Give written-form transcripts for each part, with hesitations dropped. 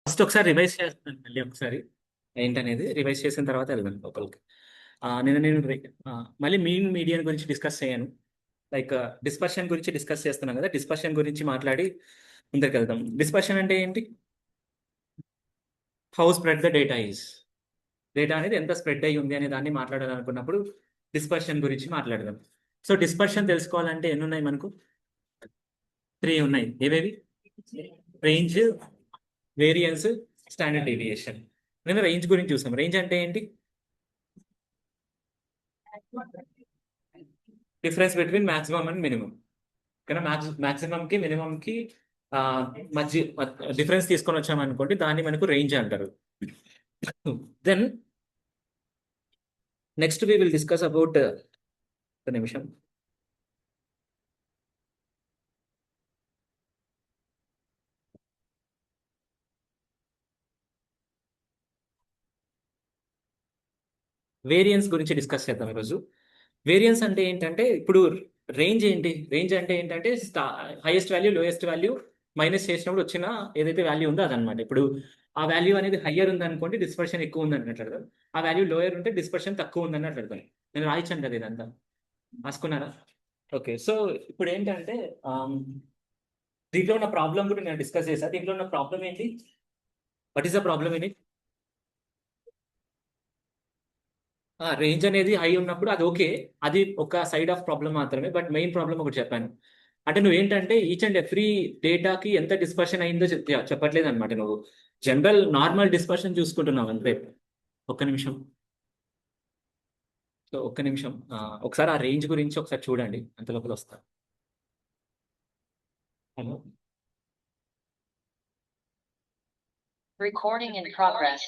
First ఒకసారి revise చేస్తాను మళ్ళీ ఒకసారి ఏంటనేది రివైజ్ చేసిన తర్వాత వెళ్దాం లోపలికి. నేను మళ్ళీ మీన్ మీడియన్ గురించి డిస్కస్ చేయను. లైక్ డిస్పర్షన్ గురించి డిస్కస్ చేస్తున్నాం కదా, డిస్పర్షన్ గురించి మాట్లాడి ముందరికి వెళ్దాం. డిస్పర్షన్ అంటే ఏంటి? How spread the data is. Data అనేది ఎంత స్ప్రెడ్ అయ్యి ఉంది అనే దాన్ని మాట్లాడాలనుకున్నప్పుడు డిస్పర్షన్ గురించి మాట్లాడదాం. సో డిస్పర్షన్ తెలుసుకోవాలంటే ఎన్ని ఉన్నాయి మనకు? 3 ఉన్నాయి. ఏవేవి? Range, variance, standard deviation. నేను రేంజ్ గురించి చూసాం. రేంజ్ అంటే ఏంటి? Difference between maximum and minimum. కానీ మాక్సిమం కి మినిమం కి మధ్య డిఫరెన్స్ తీసుకొని వచ్చామనుకోండి, దాన్ని మనకు రేంజ్ అంటారు. Then next we will discuss about ఒక నిమిషం. వేరియన్స్ గురించి డిస్కస్ చేద్దాం ఈరోజు. వేరియన్స్ అంటే ఏంటంటే, ఇప్పుడు రేంజ్ ఏంటి? రేంజ్ అంటే ఏంటంటే highest value, lowest value minus చేసినప్పుడు వచ్చిన ఏదైతే వాల్యూ ఉందో అదనమాట. ఇప్పుడు ఆ వాల్యూ అనేది హయ్యర్ ఉంది అనుకోండి, డిస్పర్షన్ ఎక్కువ ఉంది అన్నట్లు అర్థం. ఆ వాల్యూ లోయర్ ఉంటే డిస్పర్షన్ తక్కువ ఉంది అన్నట్లు అర్థం. నేను రాయించాను కదా ఇదంతా, రాసుకున్నారా? ఓకే. సో ఇప్పుడు ఏంటంటే దీంట్లో ఉన్న ప్రాబ్లం కూడా నేను డిస్కస్ చేశాను. దీంట్లో ఉన్న ప్రాబ్లం ఏంటి? What is the problem in it? Range అనేది హై ఉన్నప్పుడు అది ఓకే, అది ఒక సైడ్ ఆఫ్ ప్రాబ్లం మాత్రమే. బట్ మెయిన్ ప్రాబ్లం ఒకటి చెప్పాను. అంటే నువ్వు ఏంటంటే ఈచ్ అండ్ ఎవ్రీ డేటాకి ఎంత డిస్పర్షన్ అయిందో చెప్పట్లేదు అనమాట. నువ్వు జనరల్ నార్మల్ డిస్పర్షన్ చూసుకుంటున్నావు అంతే. ఒక్క నిమిషం. సో ఒక్క నిమిషం, ఒకసారి ఆ రేంజ్ గురించి ఒకసారి చూడండి, అంత లోపల వస్తా. హలో. Recording in progress.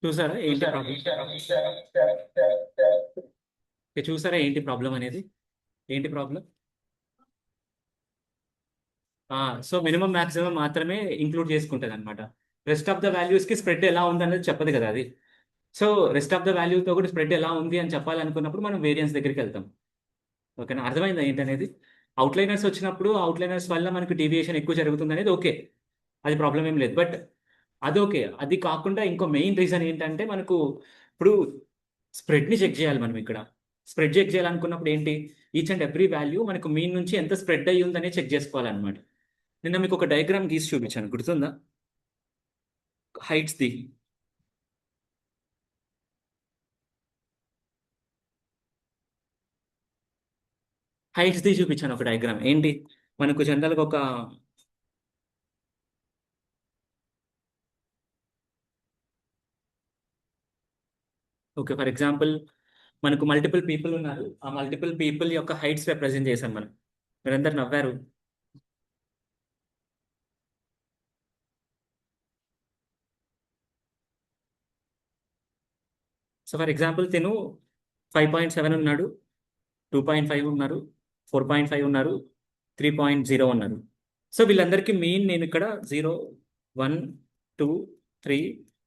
చూసారా ఏంటి ప్రాబ్లం? చూసారా ఏంటి ప్రాబ్లం అనేది? ఏంటి ప్రాబ్లం? సో మినిమం మాక్సిమం మాత్రమే ఇంక్లూడ్ చేసుకుంటుంది అనమాట. రెస్ట్ ఆఫ్ ద వాల్యూస్ కి స్ప్రెడ్ ఎలా ఉంది అనేది చెప్పదు కదా అది. సో రెస్ట్ ఆఫ్ ద వాల్యూతో కూడా స్ప్రెడ్ ఎలా ఉంది అని చెప్పాలనుకున్నప్పుడు మనం వేరియన్స్ దగ్గరికి వెళ్తాం. ఓకేనా? అర్థమైందా ఏంటనేది? అవుట్లైనర్స్ వచ్చినప్పుడు అవుట్లైనర్స్ వల్ల మనకు డీవియేషన్ ఎక్కువ జరుగుతుంది అనేది ఓకే, అది ప్రాబ్లం ఏం లేదు. బట్ అది ఓకే, అది కాకుండా ఇంకో మెయిన్ రీజన్ ఏంటంటే మనకు ఇప్పుడు స్ప్రెడ్ని చెక్ చేయాలి మనం ఇక్కడ. స్ప్రెడ్ చెక్ చేయాలనుకున్నప్పుడు ఏంటి? ఈచ్ అండ్ ఎవ్రీ వాల్యూ మనకు మీన్ నుంచి ఎంత స్ప్రెడ్ అయ్యి ఉందని చెక్ చేసుకోవాలన్నమాట. నిన్న మీకు ఒక డయాగ్రామ్ గీసి చూపించాను, గుర్తుందా? Heights the. హైట్స్ ది చూపించాను ఒక డయాగ్రామ్. ఏంటి మనకు జనరల్గా ఒక ఓకే, ఫర్ ఎగ్జాంపుల్ మనకు మల్టిపుల్ పీపుల్ ఉన్నారు. ఆ మల్టిపుల్ పీపుల్ యొక్క హైట్స్ రిప్రజెంట్ చేశాం మనం. మీరందరు నవ్వారు. సో ఫర్ ఎగ్జాంపుల్ తిను 5.7 ఉన్నాడు, 2.5 ఉన్నారు, 4.5 ఉన్నారు, 3.0 ఉన్నారు. సో వీళ్ళందరికీ మెయిన్ నేను ఇక్కడ 0 1 2 3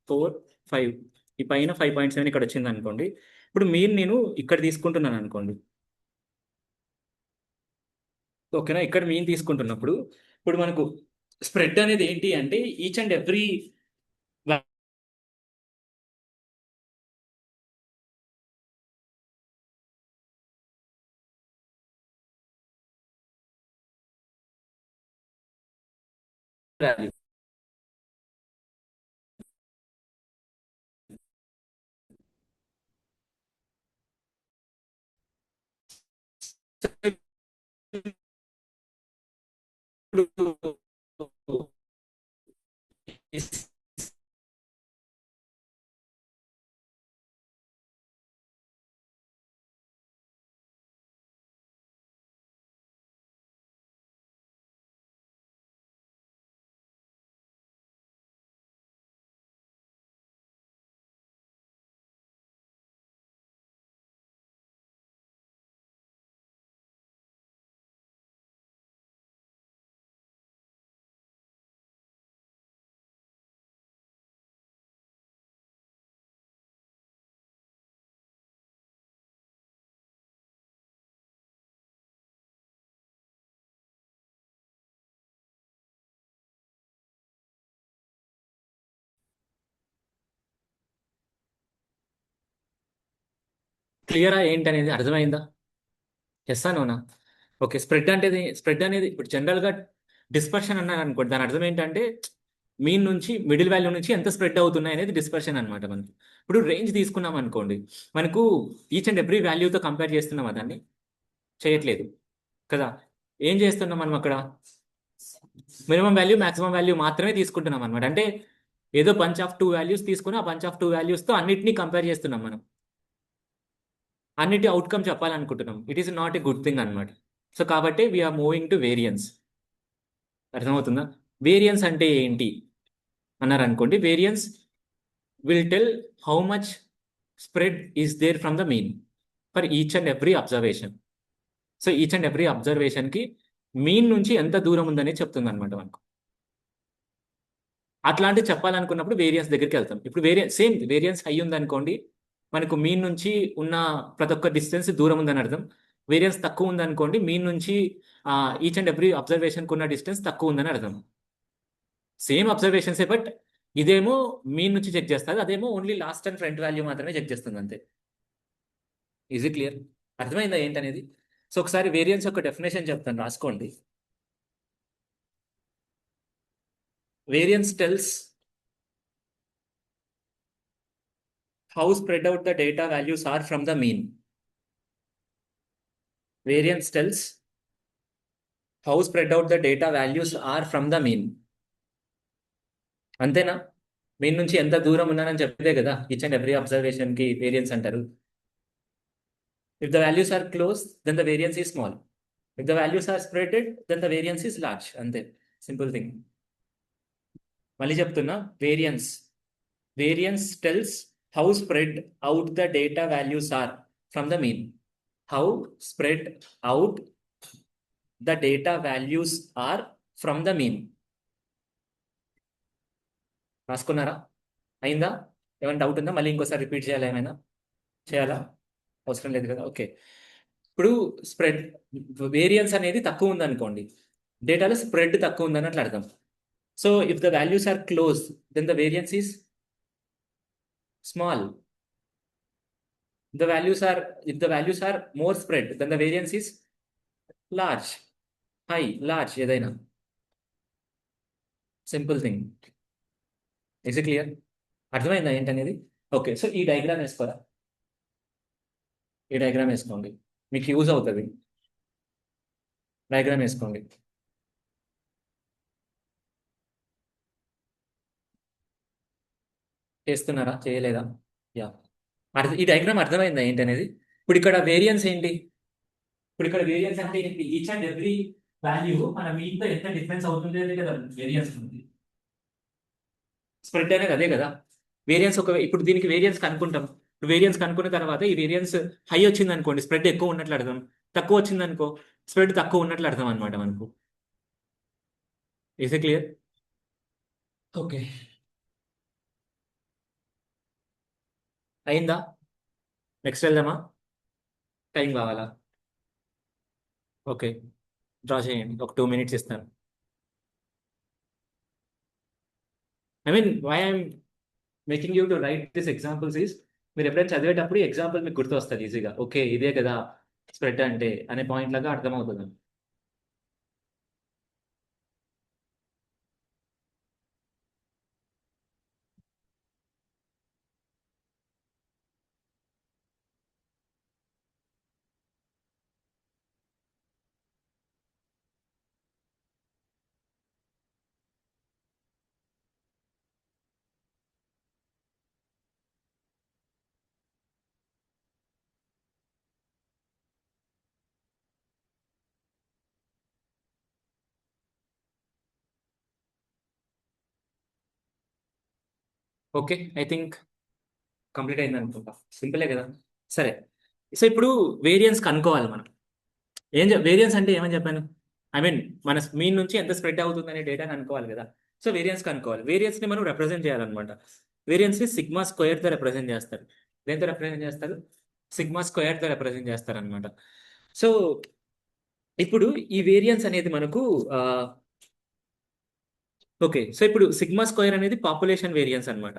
4 5 ఈ పైన 5.7 ఇక్కడ వచ్చింది అనుకోండి. ఇప్పుడు మీరు నేను ఇక్కడ తీసుకుంటున్నాను అనుకోండి. ఓకేనా, ఇక్కడ మీన్ తీసుకుంటున్నప్పుడు ఇప్పుడు మనకు స్ప్రెడ్ అనేది ఏంటి అంటే ఈచ్ అండ్ ఎవ్రీ వాల్యూ. ఇప్పుడు క్లియరా ఏంటనేది అర్థమైందా? ఎస్ నోనా? ఓకే, స్ప్రెడ్ అనేది ఇప్పుడు జనరల్గా డిస్పర్షన్ అన్నారు అనుకోండి, దాని అర్థం ఏంటంటే మీన్ నుంచి మిడిల్ వాల్యూ నుంచి ఎంత స్ప్రెడ్ అవుతున్నాయి అనేది డిస్పర్షన్ అనమాట మనకి. ఇప్పుడు రేంజ్ తీసుకున్నాం అనుకోండి, మనకు ఈచ్ అండ్ ఎవ్రీ వాల్యూతో కంపేర్ చేస్తున్నాం, దాన్ని చేయట్లేదు కదా. ఏం చేస్తున్నాం మనం అక్కడ? మినిమం వాల్యూ మాక్సిమం వాల్యూ మాత్రమే తీసుకుంటున్నాం అనమాట. అంటే ఏదో పంచ్ ఆఫ్ టూ వాల్యూస్ తీసుకుని ఆ పంచ్ ఆఫ్ టూ వాల్యూస్తో అన్నిటినీ కంపేర్ చేస్తున్నాం మనం, అన్నిటి అవుట్కమ్ చెప్పాలనుకుంటున్నాం. It is not a good thing అనమాట. సో కాబట్టి వీఆర్ మూవింగ్ టు వేరియన్స్. అర్థమవుతుందా? వేరియన్స్ అంటే ఏంటి అన్నారు అనుకోండి, variance will tell how much spread is there from the mean for each and every observation. So each and every అబ్జర్వేషన్కి mean నుంచి ఎంత దూరం ఉందనే చెప్తుంది అనమాట మనకు. అట్లాంటివి చెప్పాలనుకున్నప్పుడు వేరియన్స్ దగ్గరికి వెళ్తాం. ఇప్పుడు సేమ్ వేరియన్స్ హై ఉందనుకోండి, మనకు మీన్ నుంచి ఉన్న ప్రతి ఒక్క డిస్టెన్స్ దూరం ఉందని అర్థం. వేరియన్స్ తక్కువ ఉందనుకోండి, మీన్ నుంచి ఈచ్ అండ్ ఎవ్రీ అబ్జర్వేషన్కి ఉన్న డిస్టెన్స్ తక్కువ ఉందని అర్థం. సేమ్ అబ్జర్వేషన్సే, బట్ ఇదేమో మీన్ నుంచి చెక్ చేస్తుంది, అదేమో only last and front value మాత్రమే చెక్ చేస్తుంది అంతే. Is it clear? అర్థమైందా ఏంటనేది? సో ఒకసారి వేరియన్స్ యొక్క డెఫినేషన్ చెప్తాను, రాసుకోండి. Variance tells how spread out the data values are from the mean. Variance tells how spread out the data values are from the mean. అంతేనా? Mean నుంచి ఎంత దూరం ఉన్నానని చెప్పేదే కదా ఈచ్ అండ్ ఎవ్రీ అబ్జర్వేషన్ కి వేరియన్స్ అంటారు. If the values are close then the variance is small. If the values are spreaded then the variance is large. అంతే, సింపుల్ థింగ్. మళ్ళీ చెప్తున్నా, variance tells how spread out the data values are from the mean. How spread out the data values are from the mean. రాసుకున్నారా? అయిందా? ఏమైనా doubt ఉందా? మళ్ళీ ఇంకోసారి repeat చేయాలా? ఏమైనా చేయాలా? అవసరం లేదు కదా. ఓకే, ఇప్పుడు స్ప్రెడ్ వేరియన్స్ అనేది తక్కువ ఉందనుకోండి, డేటాలో స్ప్రెడ్ తక్కువ ఉందని అట్లా అర్థం. So if the values are close then the variance is small. If the values are more spread then the variance is large, high, large, ఏదైనా. Simple thing. Is it clear? అర్థమైందా ఏంటనేది? ఓకే, సో ఈ diagram వేసుకోరా, ఈ diagram వేసుకోండి, మీకు use అవుతుంది. Diagram వేసుకోండి. చేస్తున్నారా? చేయలేదా? యా, ఈ డయాగ్రామ్ అర్థమైందా ఏంటనేది? ఇప్పుడు ఇక్కడ వేరియన్స్ ఏంటి? ఇప్పుడు ఇక్కడ వేరియన్స్ అంటే ఏంటి? ఈచ్ అండ్ ఎవ్రీ వాల్యూ మన మీతో ఎంత డిఫరెన్స్ అవుతుంది అదే కదా వేరియన్స్ ఉంది. స్ప్రెడ్ అనేది అదే కదా వేరియన్స్. ఇప్పుడు దీనికి వేరియన్స్ కనుక్కుంటాం. ఇప్పుడు వేరియన్స్ కనుక్కున్న తర్వాత ఈ వేరియన్స్ హై వచ్చింది అనుకోండి, స్ప్రెడ్ ఎక్కువ ఉన్నట్లు అర్థం. తక్కువ వచ్చింది అనుకో, స్ప్రెడ్ తక్కువ ఉన్నట్లు అర్థం అనమాట మనకు. Is it clear? ఓకే, అయిందా? నెక్స్ట్ వెళ్దామా? టైం కావాలా? ఓకే, డ్రా చేయండి, ఒక 2 minutes ఇస్తాను. I mean why I'm making you to write this examples is, మీరు ఎప్పుడైనా చదివేటప్పుడు ఎగ్జాంపుల్ మీకు గుర్తు వస్తుంది ఈజీగా. ఓకే, ఇదే కదా స్ప్రెడ్ అంటే అనే పాయింట్ లాగా అర్థమవుతుంది. ఓకే, ఐ థింక్ కంప్లీట్ అయింది అనుకుంటా. సింపులే కదా. సరే, సో ఇప్పుడు వేరియన్స్ కనుక్కోవాలి మనం. వేరియన్స్ అంటే ఏమని చెప్పాను? ఐ మీన్ మన మీన్ నుంచి ఎంత స్ప్రెడ్ అవుతుంది అనే డేటాని అనుకోవాలి కదా. సో వేరియన్స్ కనుక్కోవాలి. వేరియన్స్ ని మనం రిప్రజెంట్ చేయాలన్నమాట. వేరియన్స్ ని సిగ్మా స్క్వేర్ తో రిప్రజెంట్ చేస్తారు. దేంతో రిప్రజెంట్ చేస్తారు? సిగ్మా స్క్వేర్ తో రిప్రజెంట్ చేస్తారు అనమాట. సో ఇప్పుడు ఈ వేరియన్స్ అనేది మనకు ఓకే, సో ఇప్పుడు సిగ్మా స్క్వేర్ అనేది పాపులేషన్ వేరియన్స్ అన్నమాట.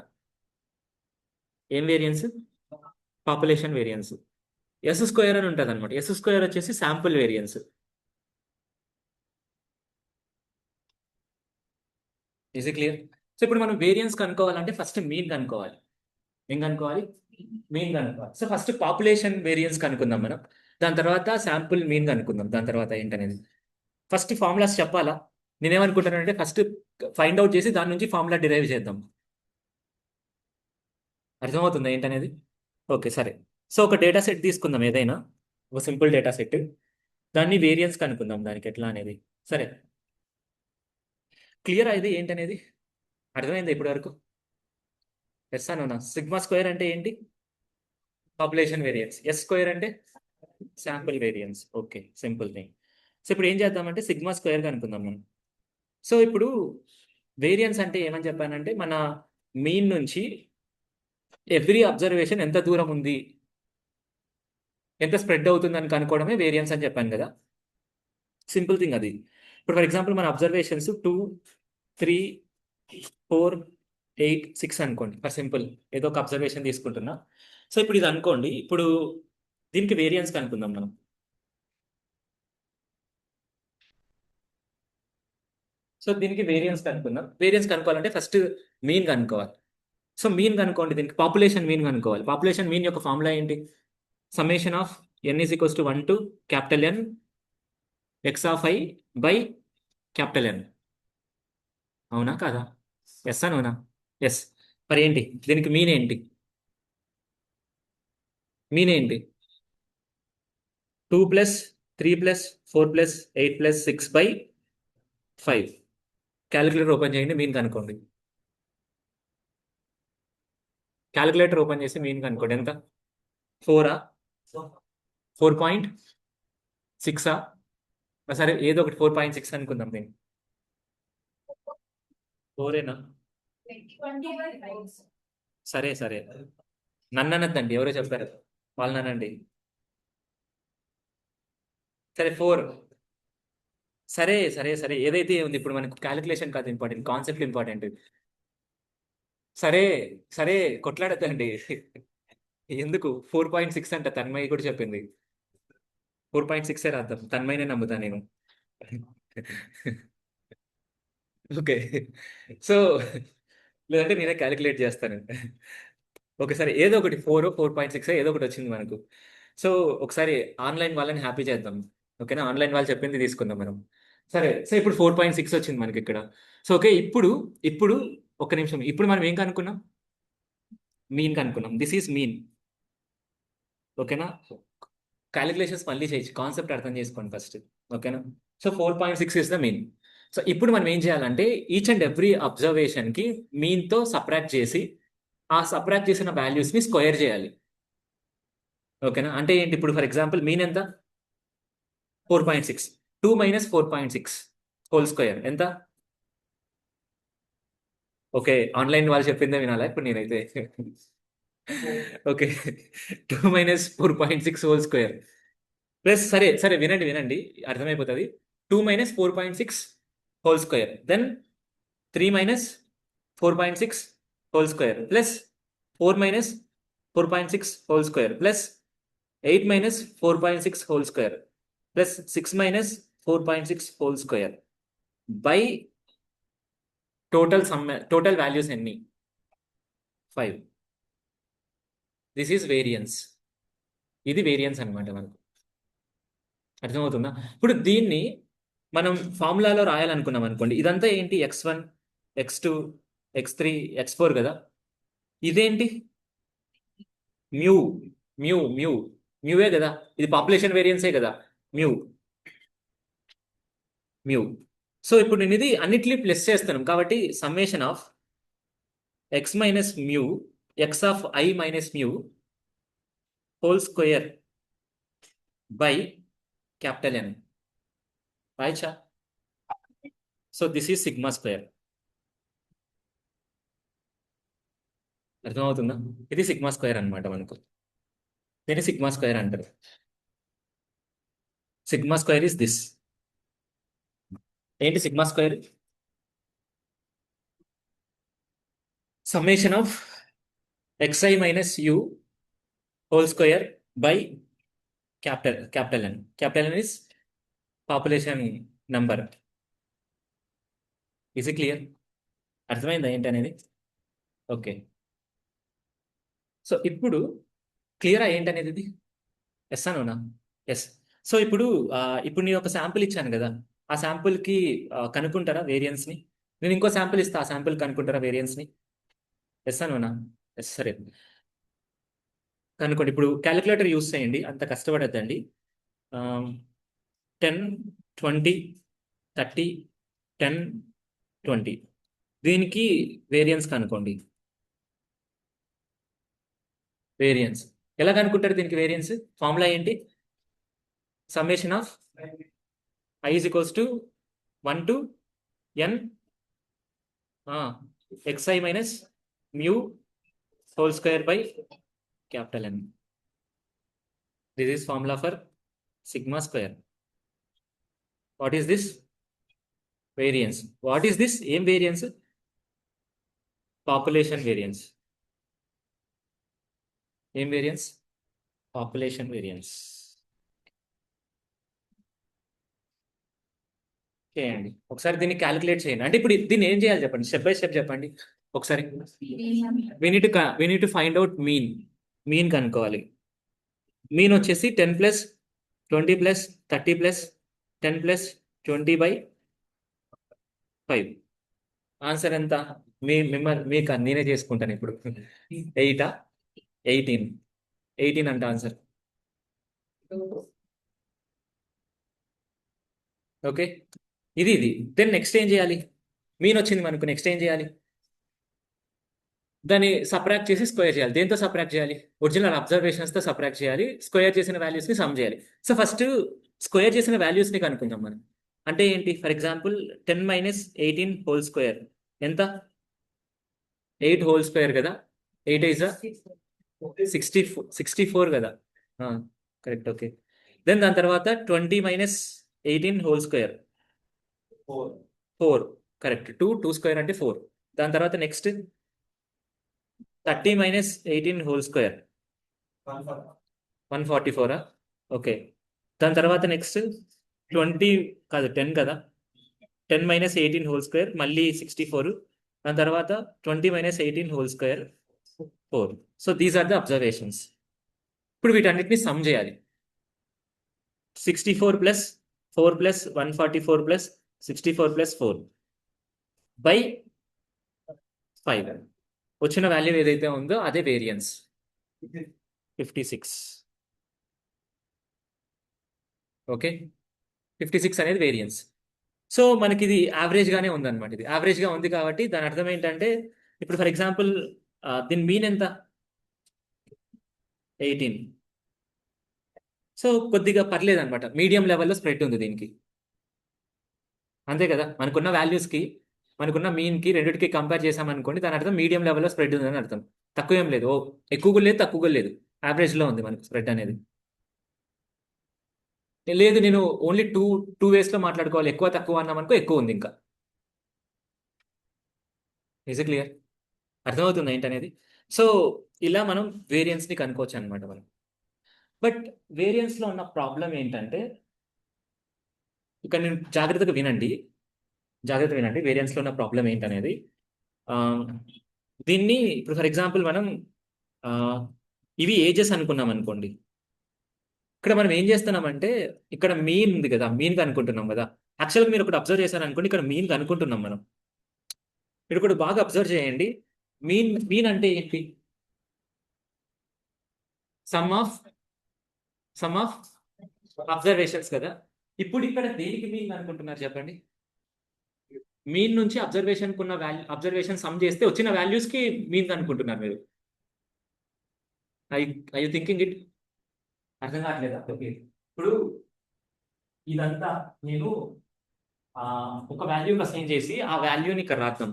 ఏం variance? Population variance. S square అని ఉంటుంది అనమాట. ఎస్ స్క్వేర్ వచ్చేసి sample variance. Is clear? So ఇప్పుడు మనం వేరియన్స్ కనుక్కోవాలంటే ఫస్ట్ మీన్ కనుక్కోవాలి. ఏం కనుక్కోవాలి? మీన్ కనుక్కోవాలి. సో ఫస్ట్ పాపులేషన్ వేరియన్స్ కనుక్కుందాం మనం. దాని తర్వాత శాంపుల్ మీన్ కనుక్కుందాం. దాని తర్వాత ఏంటనేది ఫస్ట్ ఫార్ములాస్ చెప్పాలా? నేనేమనుకుంటానంటే ఫస్ట్ ఫైండ్ అవుట్ చేసి దాని నుంచి ఫార్ములా డిరైవ్ చేద్దాం. అర్థమవుతుందా ఏంటనేది? ఓకే, సరే. సో ఒక డేటా సెట్ తీసుకుందాం ఏదైనా, ఒక సింపుల్ డేటా సెట్. దాన్ని వేరియన్స్ కనుక్కుందాం దానికి ఎట్లా అనేది. సరే, క్లియర్ ఇది ఏంటనేది అర్థమైందా ఇప్పటి వరకు? ఎస్ అను. సిగ్మా స్క్వేర్ అంటే ఏంటి? Population variance. ఎస్ స్క్వేర్ అంటే sample variance. Okay, simple thing. So ఇప్పుడు ఏం చేద్దామంటే సిగ్మా స్క్వేర్ కనుక్కుందాం మనం. సో ఇప్పుడు వేరియన్స్ అంటే ఏమని చెప్పానంటే మన మీన్ నుంచి ఎవ్రీ అబ్జర్వేషన్ ఎంత దూరం ఉంది, ఎంత స్ప్రెడ్ అవుతుందని కనుక్కోవడమే వేరియన్స్ అని చెప్పాను కదా. సింపుల్ థింగ్ అది. ఇప్పుడు ఫర్ ఎగ్జాంపుల్ మన అబ్జర్వేషన్స్ 2, 3, 4, 8, 6 అనుకోండి. ఫర్ సింపుల్ ఏదో ఒక అబ్జర్వేషన్ తీసుకుంటున్నా. సో ఇప్పుడు ఇది అనుకోండి. ఇప్పుడు దీనికి వేరియన్స్ కనుక్కుందాం మనం. సో దీనికి వేరియన్స్ కనుక్కుందాం. వేరియన్స్ కనుక్కోవాలంటే ఫస్ట్ మీన్ కనుక్కోవాలి. సో మీన్ కనుక్కోండి. దీనికి పాపులేషన్ మీన్ కనుక్కోవాలి. పాపులేషన్ మీన్ యొక్క ఫార్ములా ఏంటి? Summation of n is equals to 1 to capital N X of I by capital N. అవునా కాదా? ఎస్ అవునా? ఎస్. మరి ఏంటి దీనికి మీన్ ఏంటి? మీన్ ఏంటి? 2+3+4+8+6/5. క్యాలిక్యులేటర్ ఓపెన్ చేయండి, మీన్ కనుక్కోండి. క్యాలిక్యులేటర్ ఓపెన్ చేసి మీన్ కనుక్కోండి. ఎంత? 4ఆ? 4.6ఆ? సరే ఏదో ఒకటి 4.6 అనుకుందాం దీన్ని. 4ఏనా? సరే సరే, నన్ను అనద్దండి, ఎవరో చెప్పారు, వాళ్ళని అనండి. సరే 4. సరే సరే సరే, ఏదైతే ఉంది ఇప్పుడు మనకు క్యాలిక్యులేషన్ కాదు ఇంపార్టెంట్, కాన్సెప్ట్ ఇంపార్టెంట్. సరే సరే, కొట్లాడద్దండి. ఎందుకు 4.6 అంట? తన్మయ్య కూడా చెప్పింది 4.6 రాద్దాం. తన్మయ్యనే నమ్ముతా నేను. ఓకే, సో లేదంటే నేనే క్యాలిక్యులేట్ చేస్తాను. ఒకసారి ఏదో ఒకటి 4 4.6 ఏదో ఒకటి వచ్చింది మనకు. సో ఒకసారి ఆన్లైన్ వాళ్ళని హ్యాపీ చేద్దాం. ఓకేనా? ఆన్లైన్ వాళ్ళు చెప్పింది తీసుకుందాం మనం. సరే, సో ఇప్పుడు 4.6 వచ్చింది మనకి ఇక్కడ. సో ఓకే, ఇప్పుడు ఇప్పుడు ఒక నిమిషం, ఇప్పుడు మనం ఏం కనుక్కున్నాం? మీన్ కనుక్కున్నాం. This is mean. ఓకేనా? క్యాలిక్యులేషన్స్ మళ్ళీ చేయొచ్చు, కాన్సెప్ట్ అర్థం చేసుకోండి ఫస్ట్. ఓకేనా? So 4.6 is the mean. So ఇప్పుడు మనం ఏం చేయాలంటే ఈచ్ అండ్ ఎవ్రీ అబ్జర్వేషన్ కి మీన్ తో సబ్ట్రాక్ట్ చేసి ఆ సబ్ట్రాక్ట్ చేసిన వాల్యూస్ ని స్క్వేర్ చేయాలి. ఓకేనా? అంటే ఏంటి? ఇప్పుడు ఫర్ ఎగ్జాంపుల్ మీన్ ఎంత? 4.6. 2 - 4.6 హోల్ స్క్వేర్ ఎంత? ఓకే, ఆన్లైన్ వాళ్ళు చెప్పిందే వినాలా ఇప్పుడు నేనైతే? ఓకే, 2 - 4.6 హోల్ స్క్వేర్ ప్లస్, సరే సరే వినండి వినండి, అర్థమైపోతుంది. 2 - 4.6 whole square, then 3 - 4.6 whole square plus 4 - 4.6 whole square plus 8 - 4.6 whole square plus 6 - 4.6 whole square by total values ఎన్ని? 5. This is variance. ఇది వేరియన్స్ అనమాట మనకు. అర్థమవుతుందా? ఇప్పుడు దీన్ని మనం ఫార్ములాలో రాయాలనుకున్నాం అనుకోండి, ఇదంతా ఏంటి? x1, x2, x3, x4 కదా. ఇదేంటి? మ్యూ మ్యూ మ్యూ మ్యూవే కదా, ఇది పాపులేషన్ వేరియన్సే కదా, మ్యూ మ్యూ. సో ఇప్పుడు నేను ఇది అన్నిటినీ ప్లస్ చేస్తాను కాబట్టి summation of x minus mu x of i minus mu whole square by capital N. రాయచ్చా? So this is sigma square. అర్థమవుతుందా? ఇది సిగ్మా స్క్వేర్ అనమాట మనకు. దీన్ని సిగ్మా స్క్వేర్ అంటారు. Sigma square is this. ఏంటి sigma square? Summation of xi minus u whole square by capital N. Capital N is population number. Is clear? అర్థమైందా ఏంటి అనేది? ఓకే. సో ఇప్పుడు క్లియరా ఏంటనేది ఇది? ఎస్ అనోనా? ఎస్. సో ఇప్పుడు ఇప్పుడు నేను ఒక శాంపుల్ ఇచ్చాను కదా, ఆ శాంపుల్కి కనుక్కుంటారా వేరియన్స్ని? నేను ఇంకో శాంపుల్ ఇస్తా, ఆ శాంపుల్ కనుక్కుంటారా వేరియన్స్ని? ఎస్ అనోనా? ఎస్. సరే కనుక్కోండి. ఇప్పుడు క్యాలిక్యులేటర్ యూస్ చేయండి, అంత కష్టపడద్దండి. 10, 20, 30, 10, 20 దీనికి వేరియన్స్ కనుక్కోండి. వేరియన్స్ ఎలా కనుక్కుంటారు? దీనికి వేరియన్స్ ఫార్ములా ఏంటి? Summation of i is equals to 1 to n xi minus mu whole square by capital N. This is formula for sigma square. What is this? Variance. What is this? Aim variance? Population variance. Aim variance? Population variance. చేయండి ఒకసారి, దీన్ని calculate చేయండి. అంటే ఇప్పుడు దీన్ని ఏం చేయాలి చెప్పండి, స్టెప్ బై స్టెప్ చెప్పండి ఒకసారి. We need to find out mean. Mean కనుక్కోవాలి. మీన్ వచ్చేసి 10 plus 20 plus 30 plus 10 plus 20/5. Answer ఎంత? మీకు నేనే చేసుకుంటాను ఇప్పుడు. 8, 18. 18 అంట ఆన్సర్. ఓకే, ఇది దెన్ నెక్స్ట్ ఏం చేయాలి? మీన్ వచ్చింది మనకు, నెక్స్ట్ ఏం చేయాలి? దాన్ని సబ్ట్రాక్ట్ చేసి స్క్వేర్ చేయాలి. దేంతో సబ్ట్రాక్ట్ చేయాలి? ఒరిజినల్ అబ్జర్వేషన్స్తో సబ్ట్రాక్ట్ చేయాలి. స్క్వేర్ చేసిన వాల్యూస్ని సమ్ చేయాలి. సో ఫస్ట్ స్క్వేర్ చేసిన వాల్యూస్ని కనుక్కుందాం మనం. అంటే ఏంటి? ఫర్ ఎగ్జాంపుల్ 10 - 18 హోల్ స్క్వేర్ ఎంత? 8 హోల్ స్క్వేర్ కదా. 8 ఈజ్ 64 కదా. కరెక్ట్. ఓకే, దెన్ దాని తర్వాత 20 - 18 హోల్ స్క్వేర్ 4. కరెక్ట్. 2 స్క్వేర్ అంటే 4. దాని తర్వాత నెక్స్ట్ 30 - 18 హోల్ స్క్వేర్ 144. ఓకే, దాని తర్వాత నెక్స్ట్ 20 కాదు 10 కదా. 10 - 18 హోల్ స్క్వేర్ మళ్ళీ 64. దాని తర్వాత 20 - 18 whole square 4. So these are the observations. ఇప్పుడు వీటన్నిటిని సమ్ చేయాలి. 64 plus 4 plus 144 plus 64 plus 4 by 5. వచ్చిన వాల్యూ ఏదైతే ఉందో అదే వేరియన్స్, 56. ఓకే, 56 అనేది వేరియన్స్. సో మనకి ఇది యావరేజ్ గానే ఉందన్నమాట. ఇది యావరేజ్ గా ఉంది కాబట్టి దాని అర్థం ఏంటంటే, ఇప్పుడు ఫర్ ఎగ్జాంపుల్ దీని మీన్ ఎంత? 18. సో కొద్దిగా పర్లేదు అనమాట, మీడియం లెవెల్లో స్ప్రెడ్ ఉంది దీనికి. అంతే కదా, మనకున్న వాల్యూస్కి మనకున్న మీన్కి రెండింటికి కంపేర్ చేసామనుకోండి, దాని అర్థం మీడియం లెవెల్లో స్ప్రెడ్ ఉందని అర్థం. తక్కువ ఏం లేదు, ఓ ఎక్కువ కూడా లేదు, తక్కువ కూడా లేదు, యావరేజ్లో ఉంది మనకు స్ప్రెడ్ అనేది. లేదు, నేను ఓన్లీ టూ టూ వేస్లో మాట్లాడుకోవాలి, ఎక్కువ తక్కువ అన్నామనుకో ఎక్కువ ఉంది ఇంకా. Is clear? అర్థమవుతుంది ఏంటనేది. సో ఇలా మనం వేరియన్స్ని కనుక్కోవచ్చు అనమాట మనం. బట్ వేరియన్స్లో ఉన్న ప్రాబ్లం ఏంటంటే, ఇక్కడ నేను జాగ్రత్తగా వినండి, జాగ్రత్తగా వినండి, వేరియన్స్లో ఉన్న ప్రాబ్లం ఏంటనేది. ఆ, దీన్ని ఇప్పుడు ఫర్ ఎగ్జాంపుల్ మనం ఆ, ఇవి ఏజెస్ అనుకున్నాం అనుకోండి. ఇక్కడ మనం ఏం చేస్తున్నామంటే, ఇక్కడ మీన్ ఉంది కదా, మీన్ అనుకుంటున్నాం కదా. యాక్చువల్గా మీరు ఒకటి అబ్జర్వ్ చేశారు అనుకోండి, ఇక్కడ మీన్ అనుకుంటున్నాం మనం. మీరు కూడా బాగా అబ్జర్వ్ చేయండి. మీన్ మీన్ అంటే ఏంటి? Some of some of observations కదా. ఇప్పుడు ఇక్కడ దేనికి మీన్ అనుకుంటున్నారు చెప్పండి? మీన్ నుంచి అబ్జర్వేషన్ కున్న వాల్యూ, అబ్జర్వేషన్ సమ్ చేస్తే వచ్చిన వాల్యూస్ కి మీన్ అనుకుంటున్నారు మీరు. I I you thinking it? అర్థం కావట్లేదా? ఓకే, ఇప్పుడు ఇదంతా నేను ఆ, ఒక వాల్యూకి అసైన్ చేసి ఆ వాల్యూని ఇక్కడ రాద్దాం.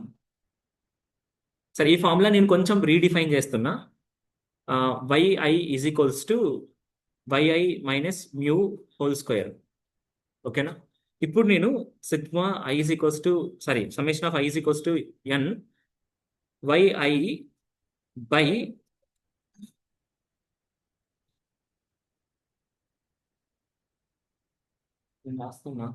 సరే, ఈ ఫార్ములా నేను కొంచెం రీడిఫైన్ చేస్తున్నా. yi is equals to yi minus mu whole square. ఓకేనా? ఇప్పుడు నేను sigma I is equals to, sorry, summation of I is equals to N yi by, నేను రాస్తున్నా,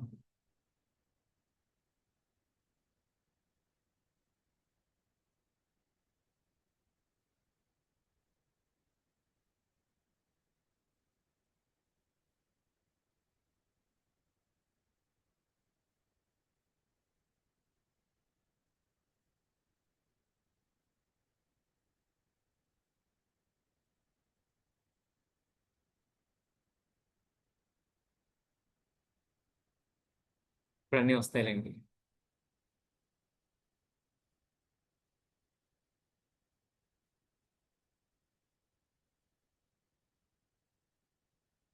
ఇప్పుడు అన్నీ వస్తాయిలేండి.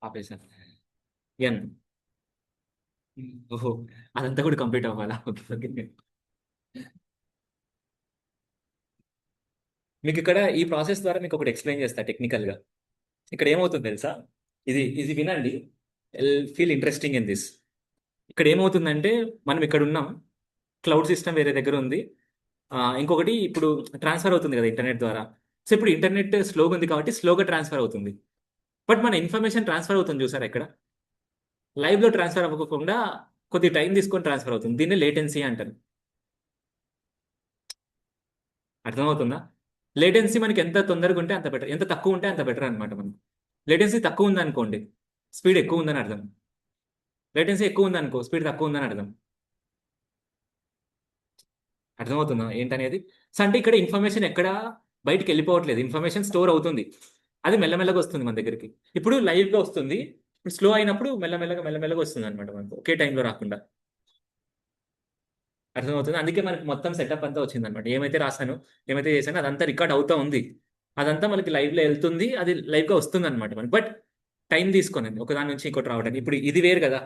ఆపేసాను. ఎన్, ఓహో, అదంతా కూడా కంప్లీట్ అవ్వాలా? Okay okay. మీకు ఇక్కడ ఈ ప్రాసెస్ ద్వారా మీకు ఒకటి ఎక్స్ప్లెయిన్ చేస్తా టెక్నికల్గా. ఇక్కడ ఏమవుతుంది తెలుసా? ఇది ఇది వినండి, ఫీల్ ఇంట్రెస్టింగ్ ఇన్ దిస్. ఇక్కడ ఏమవుతుందంటే, మనం ఇక్కడ ఉన్నాం, క్లౌడ్ సిస్టమ్ వేరే దగ్గర ఉంది. ఇంకొకటి ఇప్పుడు ట్రాన్స్ఫర్ అవుతుంది కదా ఇంటర్నెట్ ద్వారా. సో ఇప్పుడు ఇంటర్నెట్ స్లోగా ఉంది కాబట్టి స్లోగా ట్రాన్స్ఫర్ అవుతుంది. బట్ మన ఇన్ఫర్మేషన్ ట్రాన్స్ఫర్ అవుతుంది చూసారా, ఇక్కడ లైవ్లో ట్రాన్స్ఫర్ అవ్వకుండా కొద్ది టైం తీసుకొని ట్రాన్స్ఫర్ అవుతుంది. దీన్ని లేటెన్సీ అంటారు. అర్థమవుతుందా? లేటెన్సీ మనకి ఎంత తొందరగా ఉంటే అంత బెటర్, ఎంత తక్కువ ఉంటే అంత బెటర్ అనమాట. మనకి లేటెన్సీ తక్కువ ఉందనుకోండి, స్పీడ్ ఎక్కువ ఉందని అర్థం. లేటెన్సీ ఎక్కువ ఉందనుకో, స్పీడ్ తక్కువ ఉందని అర్థం. అర్థమవుతుందా ఏంటనేది? సో అంటే ఇక్కడ ఇన్ఫర్మేషన్ ఎక్కడ బయటికి వెళ్ళిపోవట్లేదు, ఇన్ఫర్మేషన్ స్టోర్ అవుతుంది. అది మెల్లమెల్లగా వస్తుంది మన దగ్గరికి. ఇప్పుడు లైవ్గా వస్తుంది, ఇప్పుడు స్లో అయినప్పుడు మెల్లమెల్లగా మెల్లమెల్లగా వస్తుంది అనమాట మనకు, ఒకే టైంలో రాకుండా. అర్థమవుతుంది. అందుకే మనకి మొత్తం సెటప్ అంతా వచ్చింది అనమాట. ఏమైతే రాశానో, ఏమైతే చేశానో అదంతా రికార్డ్ అవుతా ఉంది. అదంతా మనకి లైవ్లో వెళ్తుంది, అది లైవ్గా వస్తుంది అనమాట మనకి. బట్ టైం తీసుకుని ఒక దాని నుంచి ఇంకోటి రావడానికి. ఇప్పుడు ఇది వేరు కదా,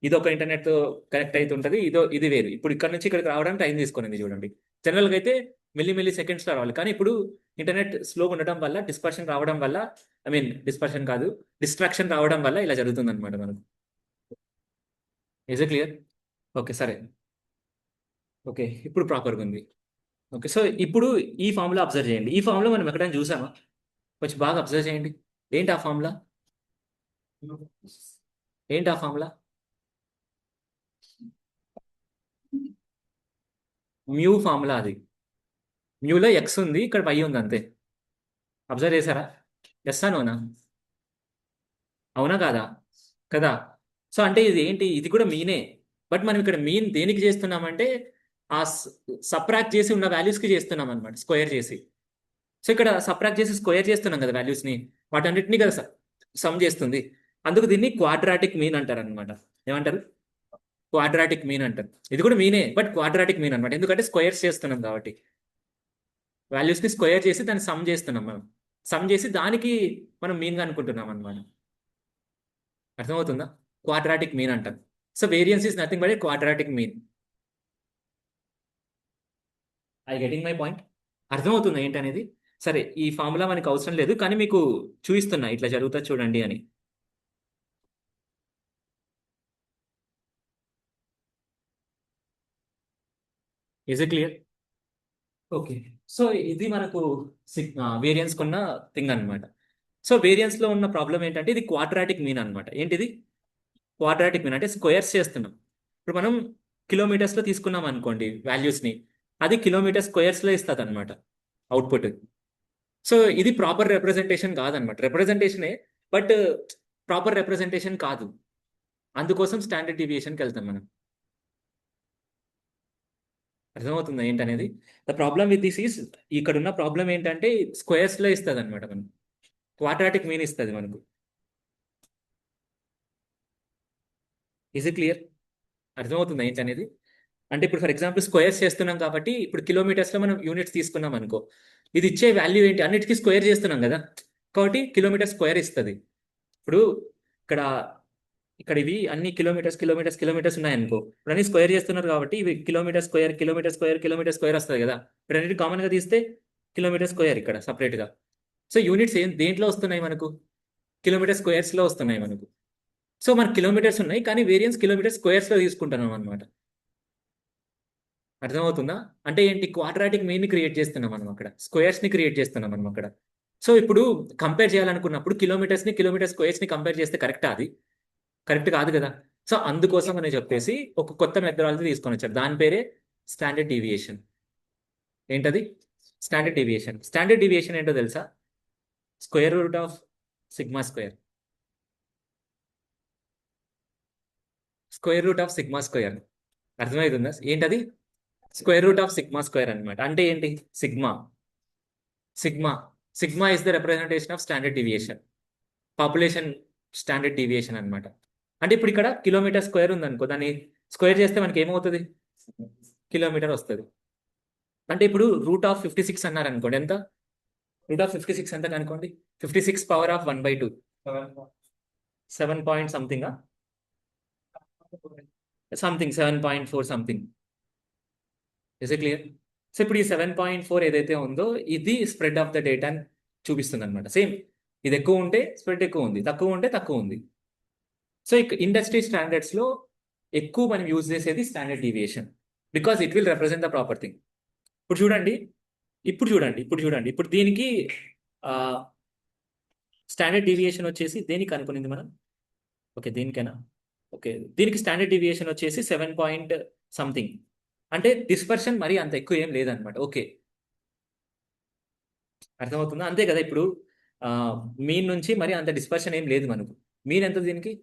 ఇది ఒక ఇంటర్నెట్ కనెక్ట్ అయితే ఉంటుంది, ఇది వేరు. ఇప్పుడు ఇక్కడ నుంచి ఇక్కడికి రావడానికి టైం తీసుకునేది చూడండి. జనరల్గా అయితే మిల్లీ సెకండ్స్లో రావాలి, కానీ ఇప్పుడు ఇంటర్నెట్ స్లోగా ఉండడం వల్ల, డిస్పర్షన్ రావడం వల్ల, ఐ మీన్ డిస్పర్షన్ కాదు, డిస్ట్రాక్షన్ రావడం వల్ల ఇలా జరుగుతుంది అనమాట మనకు. Is it clear? ఓకే సరే. ఓకే, ఇప్పుడు ప్రాపర్గా ఉంది. ఓకే, సో ఇప్పుడు ఈ ఫార్ములా అబ్జర్వ్ చేయండి. ఈ ఫార్ములా మనం ఎక్కడైనా చూసామా? కొంచెం బాగా అబ్జర్వ్ చేయండి. ఏంటి ఆ ఫార్ములా? ఏంటి ఆ ఫార్ములా? మ్యూ ఫార్ములా అది. మ్యూలో ఎక్స్ ఉంది, ఇక్కడ వై ఉంది అంతే. అబ్జర్వ్ చేశారా? ఎస్ అనోనా? అవునా కాదా? కదా. సో అంటే ఇది ఏంటి, ఇది కూడా మీనే. బట్ మనం ఇక్కడ మీన్ దేనికి చేస్తున్నామంటే, ఆ సబ్ట్రాక్ట్ చేసి ఉన్న వాల్యూస్కి చేస్తున్నాం అనమాట, స్క్వేర్ చేసి. సో ఇక్కడ సబ్ట్రాక్ట్ చేసి స్క్వేర్ చేస్తున్నాం కదా వాల్యూస్ని, వాటన్నిటిని కదా సమ్ చేస్తుంది. అందుకు దీన్ని క్వాడ్రాటిక్ మీన్ అంటారు అనమాట. ఏమంటారు? క్వాడ్రాటిక్ మీన్ అంటారు. ఇది కూడా మీనే, బట్ క్వాడ్రాటిక్ మీన్ అనమాట, ఎందుకంటే స్క్వేర్స్ చేస్తున్నాం కాబట్టి. వాల్యూస్ని స్క్వేర్ చేసి దాన్ని సమ్ చేస్తున్నాం మనం. సమ్ చేసి దానికి మనం మీన్గా అనుకుంటున్నాం అనమాట. అర్థమవుతుందా? క్వాడ్రాటిక్ మీన్ అంటారు. So variance is nothing but a quadratic mean. I getting my point. అర్థమవుతుంది ఏంటనేది. సరే, ఈ ఫార్ములా మనకు అవసరం లేదు, కానీ మీకు చూపిస్తున్నా ఇట్లా జరుగుతా చూడండి అని. Is it clear? Okay. So ఇది మనకు వేరియన్స్ కొన్న థింగ్ అనమాట. సో వేరియన్స్ లో ఉన్న ప్రాబ్లం ఏంటంటే ఇది క్వాడ్రాటిక్ మీన్ అనమాట. ఏంటిది? క్వాడ్రాటిక్ మీన్ అంటే స్క్వేర్స్ చేస్తున్నాం. ఇప్పుడు మనం కిలోమీటర్స్ లో తీసుకున్నాం అనుకోండి వాల్యూస్ ని, అది కిలోమీటర్ స్క్వేర్స్ లో ఇస్తుంది అనమాట అవుట్పుట్. సో ఇది ప్రాపర్ రిప్రజెంటేషన్ కాదనమాట. రిప్రజెంటేషనే, బట్ ప్రాపర్ రిప్రజెంటేషన్ కాదు. అందుకోసం స్టాండర్డ్ డీవియేషన్కి వెళ్తాం మనం. అర్థమవుతుందా ఏంటనేది? The problem with this is, ఇక్కడ ఉన్న ప్రాబ్లం ఏంటంటే స్క్వేర్స్ లో ఇస్తుంది అనమాట మనకు. క్వాడ్రాటిక్ మీన్ ఇస్తుంది మనకు. Is clear? అర్థమవుతుందా ఏంటనేది? అంటే ఇప్పుడు ఫర్ ఎగ్జాంపుల్ స్క్వేర్స్ చేస్తున్నాం కాబట్టి, ఇప్పుడు కిలోమీటర్స్ లో మనం యూనిట్స్ తీసుకున్నాం అనుకో, ఇది ఇచ్చే వాల్యూ ఏంటి? అన్నిటికీ స్క్వేర్ చేస్తున్నాం కదా, కాబట్టి కిలోమీటర్ స్క్వేర్ ఇస్తుంది. ఇప్పుడు ఇక్కడ ఇక్కడ ఇవి అన్ని కిలోమీటర్స్ కిలోమీటర్స్ కిలోమీటర్స్ ఉన్నాయనుకో, ఇప్పుడు అన్ని స్క్వేర్ చేస్తున్నారు కాబట్టి ఇవి kilometre square kilometre square kilometre square వస్తుంది కదా. ఇప్పుడు అన్నిటి కామన్ గా తీస్తే కిలోమీటర్ స్క్వేర్ ఇక్కడ సపరేట్ గా. సో యూనిట్స్ దేంట్లో వస్తున్నాయి మనకు? కిలోమీటర్ స్క్వేర్స్ లో వస్తున్నాయి మనకు. సో మనకు కిలోమీటర్స్ ఉన్నాయి, కానీ వేరియన్స్ కిలోమీటర్ స్క్వేర్స్ లో తీసుకుంటున్నాం అనమాట. అర్థమవుతుందా? అంటే ఏంటి? క్వాడ్రాటిక్ మీన్ ని క్రియేట్ చేస్తున్నాం మనం అక్కడ, స్క్వేర్స్ ని క్రియేట్ చేస్తున్నాం మనం అక్కడ. సో ఇప్పుడు కంపేర్ చేయాలనుకున్నప్పుడు కిలోమీటర్స్ ని కిలోమీటర్ స్క్వేర్స్ ని కంపేర్ చేస్తే కరెక్టా? అది కరెక్ట్ కాదు కదా. సో అందుకోసం అని చెప్పేసి ఒక కొత్త మెథడాలజీ తీసుకొని వచ్చారు. దాని పేరే స్టాండర్డ్ డీవియేషన్. ఏంటది? Standard deviation. స్టాండర్డ్ డీవియేషన్ ఏంటో తెలుసా? Square root of sigma square. Square root of sigma square. అర్థమవుతుందా ఏంటది? Square root of sigma square అనమాట. అంటే ఏంటి? Sigma. Sigma sigma is the representation of standard deviation, population standard deviation అనమాట. అంటే ఇప్పుడు ఇక్కడ కిలోమీటర్ స్క్వేర్ ఉందనుకో, దాన్ని స్క్వేర్ చేస్తే మనకి ఏమవుతుంది? కిలోమీటర్ వస్తుంది. అంటే ఇప్పుడు రూట్ ఆఫ్ 56 అన్నారు అనుకోండి, ఎంత? రూట్ ఆఫ్ 56 ఎంత అనుకోండి? 56 power of 1/2, 7 point something, something 7.4 something. Is it clear? So ఇప్పుడు ఈ 7.4 ఏదైతే ఉందో ఇది స్ప్రెడ్ ఆఫ్ ద డేటా అని చూపిస్తుంది అనమాట. సేమ్ ఇది ఎక్కువ ఉంటే స్ప్రెడ్ ఎక్కువ ఉంది, తక్కువ ఉంటే తక్కువ ఉంది. సో ఇండస్ట్రీ స్టాండర్డ్స్ లో ఎక్కువ మనం యూజ్ చేసేది standard deviation, because it will represent the proper thing. ఇప్పుడు చూడండి, ఇప్పుడు దీనికి స్టాండర్డ్ డీవియేషన్ వచ్చేసి దేనికి అనుకునింది మనం? ఓకే, దీనికైనా ఓకే, దీనికి స్టాండర్డ్ డీవియేషన్ వచ్చేసి 7 పాయింట్ సంథింగ్. అంటే డిస్పర్షన్ మరి అంత ఎక్కువ ఏం లేదనమాట. ఓకే, అర్థమవుతుందా? అంతే కదా. ఇప్పుడు మీన్ నుంచి మరి అంత డిస్పర్షన్ ఏం లేదు మనకు. మీన్ ఎంత దీనికి?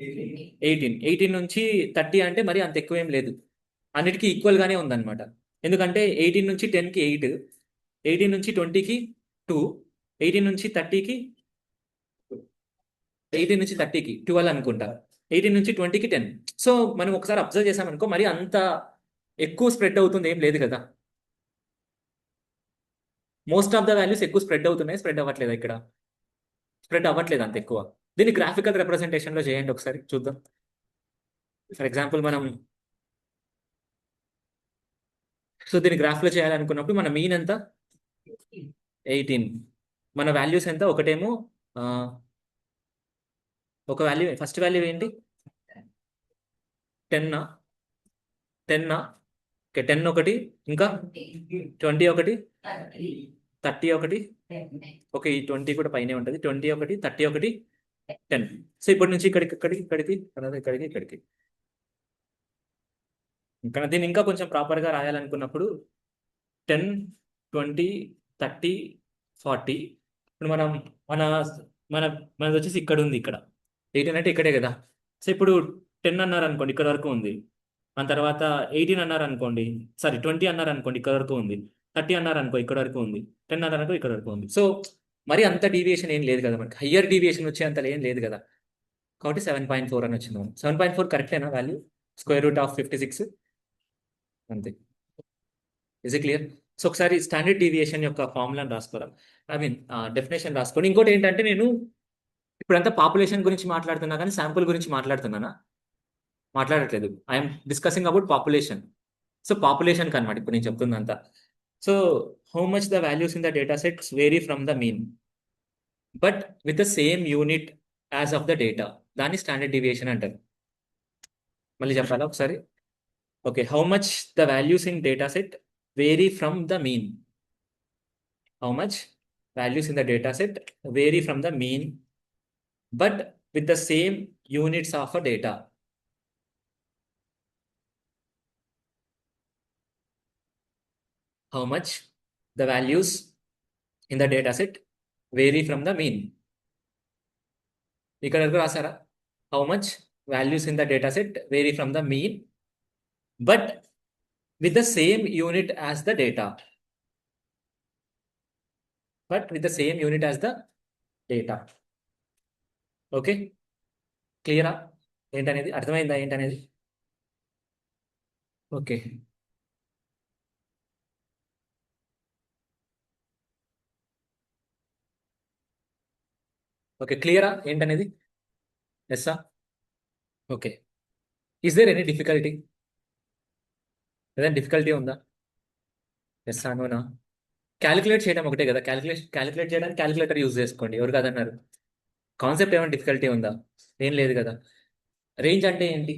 18 నుంచి 30 అంటే మరి అంత ఎక్కువ ఏం లేదు, అన్నిటికీ ఈక్వల్ గానే ఉందన్నమాట. ఎందుకంటే 18 నుంచి 10కి 8, 18 నుంచి 20కి 2, 18 నుంచి 30కి 12 అనుకుంటా, 18 నుంచి 20కి 10. సో మనం ఒకసారి అబ్జర్వ్ చేసామనుకో, మరి అంత ఎక్కువ స్ప్రెడ్ అవుతుంది ఏం లేదు కదా. మోస్ట్ ఆఫ్ ద వాల్యూస్ ఎక్కువ స్ప్రెడ్ అవుతున్నాయి, స్ప్రెడ్ అవ్వట్లేదు ఇక్కడ, స్ప్రెడ్ అవ్వట్లేదు అంత ఎక్కువ. దీన్ని గ్రాఫికల్ రిప్రజెంటేషన్ లో చేయండి ఒకసారి చూద్దాం. ఫర్ ఎగ్జాంపుల్ మనం దీన్ని గ్రాఫ్ లో చేయాలనుకున్నప్పుడు మన మీన్ ఎంత? 18. మన వాల్యూస్ ఎంత? ఒకటేమో ఒక వాల్యూ, ఫస్ట్ వాల్యూ ఏంటి? 10. 10 ఓకే, 10 ఒకటి, ఇంకా 20 ఒకటి, 30 ఒకటి. ఓకే, ఈ 20 కూడా పైనే ఉంటుంది. 20 ఒకటి, 30 ఒకటి, 10. సో ఇప్పటి నుంచి ఇక్కడికి ఇక్కడికి ఇక్కడికి తర్వాత ఇక్కడికి ఇక్కడికి. ఇంకా దీన్ని ఇంకా కొంచెం ప్రాపర్గా రాయాలనుకున్నప్పుడు 10, 20, 30, 40. ఇప్పుడు మన మన మనది వచ్చేసి ఇక్కడ ఉంది, ఇక్కడ 18 అంటే ఇక్కడే కదా. సో ఇప్పుడు 10 అన్నారు అనుకోండి, ఇక్కడ వరకు ఉంది. దాని తర్వాత 18 అన్నారు అనుకోండి, సారీ 20 అన్నారు అనుకోండి, ఇక్కడ వరకు ఉంది. 30 అన్నారు అనుకో, ఇక్కడ వరకు ఉంది. 10 అన్నారు అనుకో, ఇక్కడ వరకు ఉంది. సో మరి అంత డీవియేషన్ ఏం లేదు కదా మనకి, హయ్యర్ డీవియేషన్ వచ్చే అంత ఏం లేదు కదా. కాబట్టి 7.4 అని వచ్చింది. 7.4 కరెక్టేనా వాల్యూ? స్క్వేర్ రూట్ ఆఫ్ 56 అంతే. Is clear? సో ఒకసారి స్టాండర్డ్ డీవియేషన్ యొక్క ఫార్ములాని రాసుకోరా, ఐ మీన్ డెఫినేషన్ రాసుకోండి. ఇంకోటి ఏంటంటే, నేను ఇప్పుడంతా పాపులేషన్ గురించి మాట్లాడుతున్నా కానీ శాంపుల్ గురించి మాట్లాడుతున్నానా? మాట్లాడట్లేదు. I'm discussing about population. So పాపులేషన్కి అనమాట ఇప్పుడు నేను చెప్తుందంతా. So how much the values in the data sets vary from the mean but with the same unit as of the data, దాన్ని స్టాండర్డ్ డివియేషన్ అంటారు. మళ్ళీ చెప్పాలా ఒకసారి? Okay, how much the values in data set vary from the mean. How much values in the data set vary from the mean but with the same units of a data. How much the values in the data set vary from the mean. ఇక్కడ వరకు రాసారా? How much values in the data set vary from the mean but with the same unit as the data. But with the same unit as the data. Okay, క్లియరా ఏంటనేది? అర్థమైందా ఏంటనేది? Okay, okay, క్లియరా ఏంటనేది? ఎస్సా? Okay, is there any difficulty? ఏదైనా difficulty ఉందా? ఎస్సా నోనా? క్యాలిక్యులేట్ చేయడం ఒకటే కదా, క్యాలిక్యులేట్ చేయడానికి క్యాలిక్యులేటర్ యూజ్ చేసుకోండి, ఎవరు కాదన్నారు? కాన్సెప్ట్ ఏమైనా డిఫికల్టీ ఉందా? ఏం లేదు కదా. రేంజ్ అంటే ఏంటి?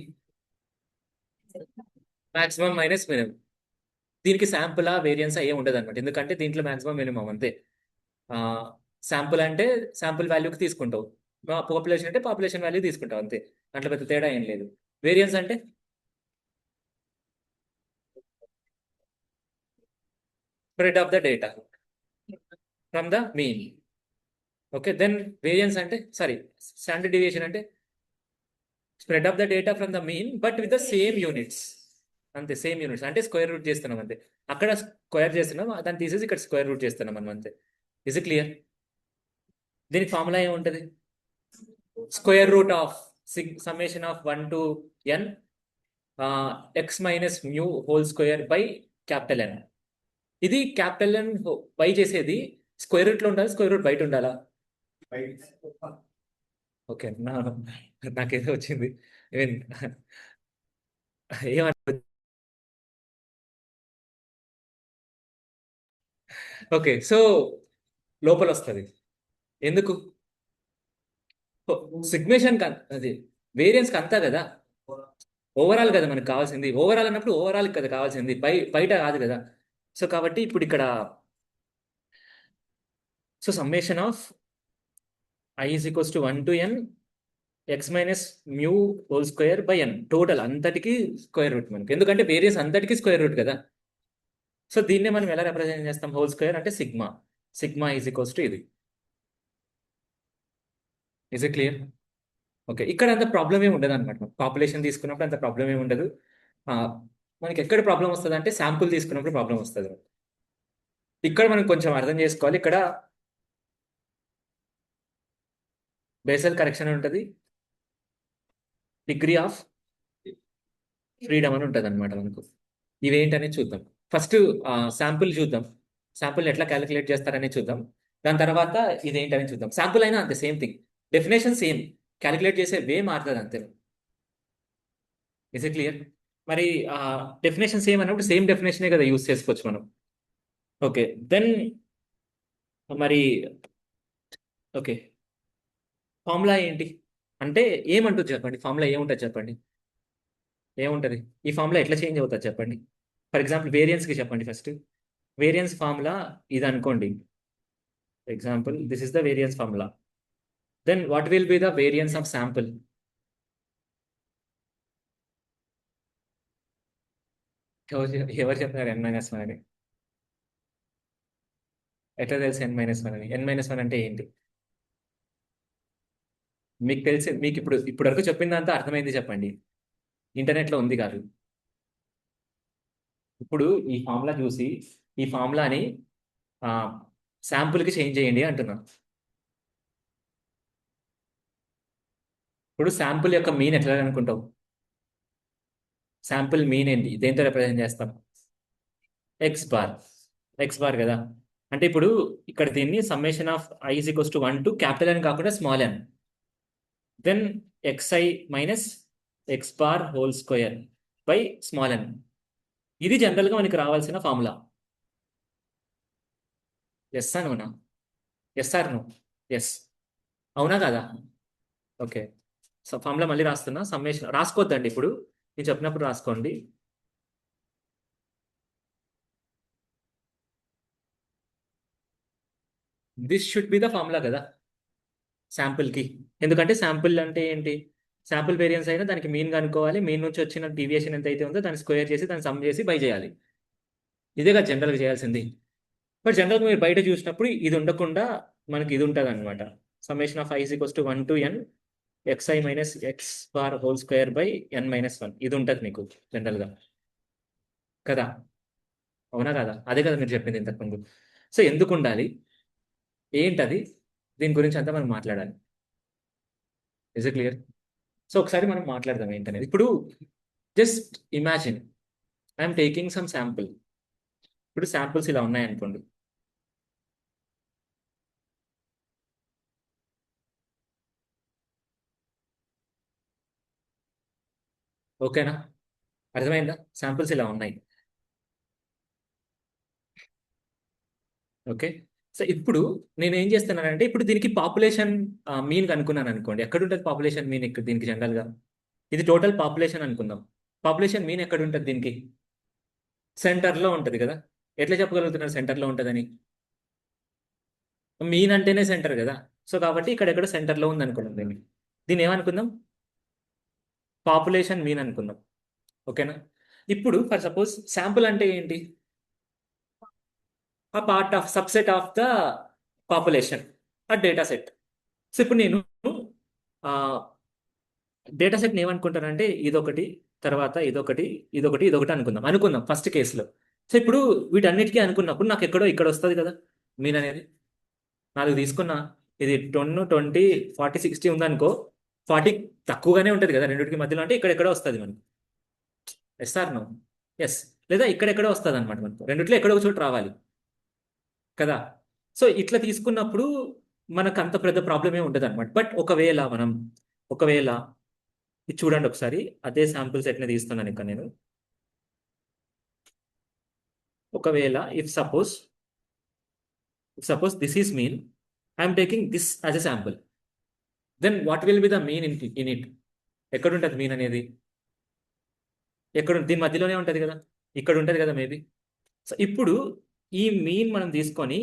Maximum minus minimum. దీనికి శాంపుల్ వేరియన్స్ ఏం ఉండదు అనమాట, ఎందుకంటే దీంట్లో మాక్సిమం మినిమం అంతే. శాంపుల్ అంటే శాంపుల్ వాల్యూకి తీసుకుంటావు, పాపులేషన్ అంటే పాపులేషన్ వాల్యూ తీసుకుంటావు అంతే, అట్లా పెద్ద తేడా ఏం లేదు. వేరియన్స్ అంటే spread of the data from the mean. Okay, then variance అంటే సారీ స్టాండర్డ్ డివియేషన్ అంటే spread of the data from the mean but with the same units. అంతే, సేమ్ యూనిట్స్ అంటే స్క్వేర్ రూట్ చేస్తున్నాం అంతే. అక్కడ స్క్వేర్ చేస్తున్నాం, దాన్ని తీసేసి ఇక్కడ స్క్వేర్ రూట్ చేస్తున్నాం మనం అంతే. Is it clear? దీనికి ఫార్ములా ఏముంటుంది? Square root of summation of 1 to n X minus mu whole square by capital N. ఇది క్యాపిటల్ ఎన్ బై చేసేది స్క్వేర్ రూట్లో ఉండాలి, స్క్వేర్ రూట్ బయట ఉండాలా? ఓకే, నాకేదో వచ్చింది. ఐ మీన్ ఏమన్నా. ఓకే, సో లోపల వస్తుంది. ఎందుకు? సిగ్మేషన్ అది వేరియన్స్ అంతా కదా, ఓవరాల్ కదా మనకు కావాల్సింది. ఓవరాల్ అన్నప్పుడు ఓవరాల్ కదా కావాల్సింది, బయట కాదు కదా. సో కాబట్టి ఇప్పుడు ఇక్కడ so summation of i is equals to 1 to n X minus mu whole square by N, total అంతటికి స్క్వేర్ రూట్ మనకి, ఎందుకంటే వేరియస్ అంతటికి స్క్వేర్ రూట్ కదా. సో దీన్నే మనం ఎలా రిప్రజెంట్ చేస్తాం? హోల్ స్క్వేర్ అంటే sigma. Sigma is equals to ఇది. Is it clear? ఓకే, ఇక్కడ అంత ప్రాబ్లం ఏమి ఉండదు అనమాట. పాపులేషన్ తీసుకున్నప్పుడు అంత ప్రాబ్లం ఏమి ఉండదు. ఆ, మనకి ఎక్కడ ప్రాబ్లం వస్తుంది అంటే శాంపుల్ తీసుకున్నప్పుడు ప్రాబ్లం వస్తుంది. ఇక్కడ మనం కొంచెం అర్థం చేసుకోవాలి. ఇక్కడ బేసల్ కరెక్షన్ ఉంటుంది, డిగ్రీ ఆఫ్ ఫ్రీడమ్ అని ఉంటుంది అనమాట మనకు. ఇవేంటనేది చూద్దాం. ఫస్ట్ శాంపుల్ చూద్దాం, శాంపుల్ ఎట్లా క్యాలిక్యులేట్ చేస్తారని చూద్దాం. దాని తర్వాత ఇదేంటని చూద్దాం. శాంపుల్ అయినా అంతే, same thing, definition same, calculate చేసే వే మారుతుంది అంతే. Is it clear? మరి డెఫినేషన్ సేమ్ అన్నప్పుడు సేమ్ డెఫినేషనే కదా యూస్ చేసుకోవచ్చు మనం. ఓకే, దెన్ మరి ఓకే, ఫార్ములా ఏంటి అంటే ఏమంటుంది చెప్పండి? ఫార్ములా ఏముంటుంది చెప్పండి? ఏముంటుంది? ఈ ఫార్ములా ఎట్లా చేంజ్ అవుతుంది చెప్పండి? ఫర్ ఎగ్జాంపుల్ వేరియన్స్కి చెప్పండి ఫస్ట్. వేరియన్స్ ఫార్ములా ఇది అనుకోండి. Example, this is the variance formula. Then what will be the variance of sample? ఎవరు చెప్పారు n-1 అని? ఎట్లా తెలుసు n-1 అని? n-1 అంటే ఏంటి మీకు తెలిసి? మీకు ఇప్పుడు వరకు చెప్పిందంతా అర్థమైంది చెప్పండి, ఇంటర్నెట్లో ఉంది కాదు. ఇప్పుడు ఈ ఫార్ములా చూసి ఈ ఫార్ములాని శాంపుల్కి చేంజ్ చేయండి అంటున్నాను. ఇప్పుడు శాంపుల్ యొక్క మీన్ ఎట్లా అనుకుంటావు? శాంపుల్ మీన్ ఏంటి, దేంతో రిప్రజెంట్ చేస్తాం? X bar. ఎక్స్ బార్ కదా. అంటే ఇప్పుడు ఇక్కడ దీన్ని summation of i is equals to 1 to capital N కాకుండా small N, then xi minus x bar whole square by small N. ఇది జనరల్గా మనకి రావాల్సిన ఫార్ములా. ఎస్ అనునా? Yes or no? ఎస్. అవునా కదా? ఓకే. సో ఫార్ములా మళ్ళీ రాస్తున్నా. సమ్మేషన్ రాసుకోవద్దండి ఇప్పుడు, నేను చెప్పినప్పుడు రాసుకోండి. This should be the formula కదా శాంపుల్కి. ఎందుకంటే శాంపుల్ అంటే ఏంటి? శాంపుల్ వేరియన్స్ అయినా దానికి మీన్ కనుక్కోవాలి, మీన్ నుంచి వచ్చిన డీవియేషన్ ఎంత అయితే ఉందో దాన్ని స్క్వేర్ చేసి దాన్ని సమ్ చేసి బై చేయాలి. ఇదే కదా జనరల్గా చేయాల్సింది. బట్ జనరల్గా మీరు బయట చూసినప్పుడు ఇది ఉండకుండా మనకి ఇది ఉంటుంది అనమాట. Summation of I is equals to 1 to n xi minus x bar whole square by n-1 ఇది ఉంటుంది మీకు జనరల్గా కదా. అవునా కదా? అదే కదా మీరు చెప్పింది ఇంతకుముందు. సో ఎందుకు ఉండాలి, ఏంటది, దీని గురించి అంతా మనం మాట్లాడాలి. Is it clear? సో ఒకసారి మనం మాట్లాడదాం ఏంటనేది. ఇప్పుడు just imagine I'm taking some sample. ఇప్పుడు శాంపుల్స్ ఇలా ఉన్నాయనుకోండి. ఓకేనా? అర్థమైందా? శాంపుల్స్ ఇలా ఉన్నాయి. ఓకే. సో ఇప్పుడు నేను ఏం చేస్తున్నానంటే ఇప్పుడు దీనికి పాపులేషన్ మీన్ కనుక్కున్నాను అనుకోండి. ఎక్కడ ఉంటుంది పాపులేషన్ మీన్ ఇక్కడ దీనికి జనరల్గా? ఇది టోటల్ పాపులేషన్ అనుకుందాం. పాపులేషన్ మీన్ ఎక్కడ ఉంటుంది దీనికి? సెంటర్లో ఉంటుంది కదా. ఎట్లా చెప్పగలుగుతున్నారు సెంటర్లో ఉంటుందని? మీన్ అంటేనే సెంటర్ కదా. సో కాబట్టి ఇక్కడెక్కడ సెంటర్లో ఉంది అనుకున్నాం దీన్ని. దీన్ని ఏమనుకుందాం? పాపులేషన్ మీన్ అనుకుందాం. ఓకేనా? ఇప్పుడు ఫర్ సపోజ్ శాంపుల్ అంటే ఏంటి? ఆ part of subset of the population, ఆ డేటా సెట్. సో ఇప్పుడు నేను డేటా సెట్ని ఏమనుకుంటానంటే ఇదొకటి, తర్వాత ఇదొకటి, ఇదొకటి, ఇదొకటి అనుకుందాం ఫస్ట్ కేసులో. సో ఇప్పుడు వీటన్నిటికీ అనుకున్నప్పుడు నాకు ఎక్కడో ఇక్కడ వస్తుంది కదా మీన్ అనేది. నాలుగు తీసుకున్నా, ఇది 10, 20, 40, 60 ఉందనుకో. 40 తక్కువగానే ఉంటుంది కదా రెండింటికి మధ్యలో, అంటే ఇక్కడెక్కడో వస్తుంది మనకు. Yes or no? ఎస్. లేదా ఇక్కడెక్కడో వస్తుంది అనమాట మనకు, రెండిట్లో ఎక్కడో ఒక చోటు రావాలి కదా. సో ఇట్లా తీసుకున్నప్పుడు మనకు అంత పెద్ద ప్రాబ్లమే ఉంటుంది అనమాట. బట్ ఒకవేళ ఇది చూడండి ఒకసారి, అదే శాంపుల్ సెట్ని తీస్తున్నాను ఇక్కడ నేను. ఒకవేళ if suppose this is mean, I'm taking this as a sample, then what will be the mean in it? ఎక్కడ ఉంటుంది మీన్ అనేది? దీని మధ్యలోనే ఉంటుంది కదా, ఇక్కడ ఉంటుంది కదా మేబీ. సో ఇప్పుడు ఈ మీన్ మనం తీసుకొని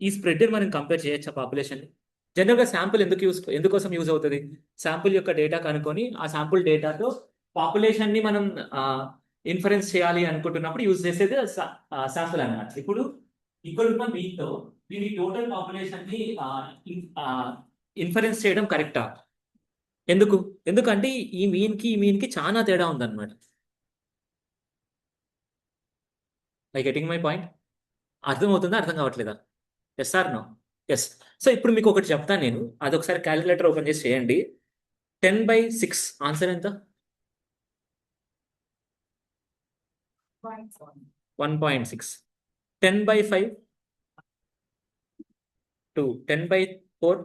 ఈ స్ప్రెడ్ మనం కంపేర్ చేయొచ్చా పాపులేషన్? జనరల్గా శాంపుల్ ఎందుకోసం యూజ్ అవుతుంది? శాంపుల్ యొక్క డేటా కనుక్కొని ఆ శాంపుల్ డేటాతో పాపులేషన్ ని మనం ఇన్ఫరెన్స్ చేయాలి అనుకుంటున్నప్పుడు యూజ్ చేసేది శాంపుల్ అన్నమాట. ఇప్పుడు ఇక్కడ ఉన్న మీన్తో దీని టోటల్ పాపులేషన్ ని ఇన్ఫరెన్స్ చేయడం కరెక్టా? ఎందుకు? ఎందుకంటే ఈ మీన్ కి చాలా తేడా ఉందన్నమాట. I getting my point? అర్థమవుతుందా, అర్థం కావట్లేదా? Yes or no? Yes. So ఇప్పుడు మీకు ఒకటి చెప్తాను నేను, అది ఒకసారి క్యాలిక్యులేటర్ ఓపెన్ చేసి చేయండి. 10/6 ఆన్సర్ ఎంత? 1.6. 10/5 2. 10/4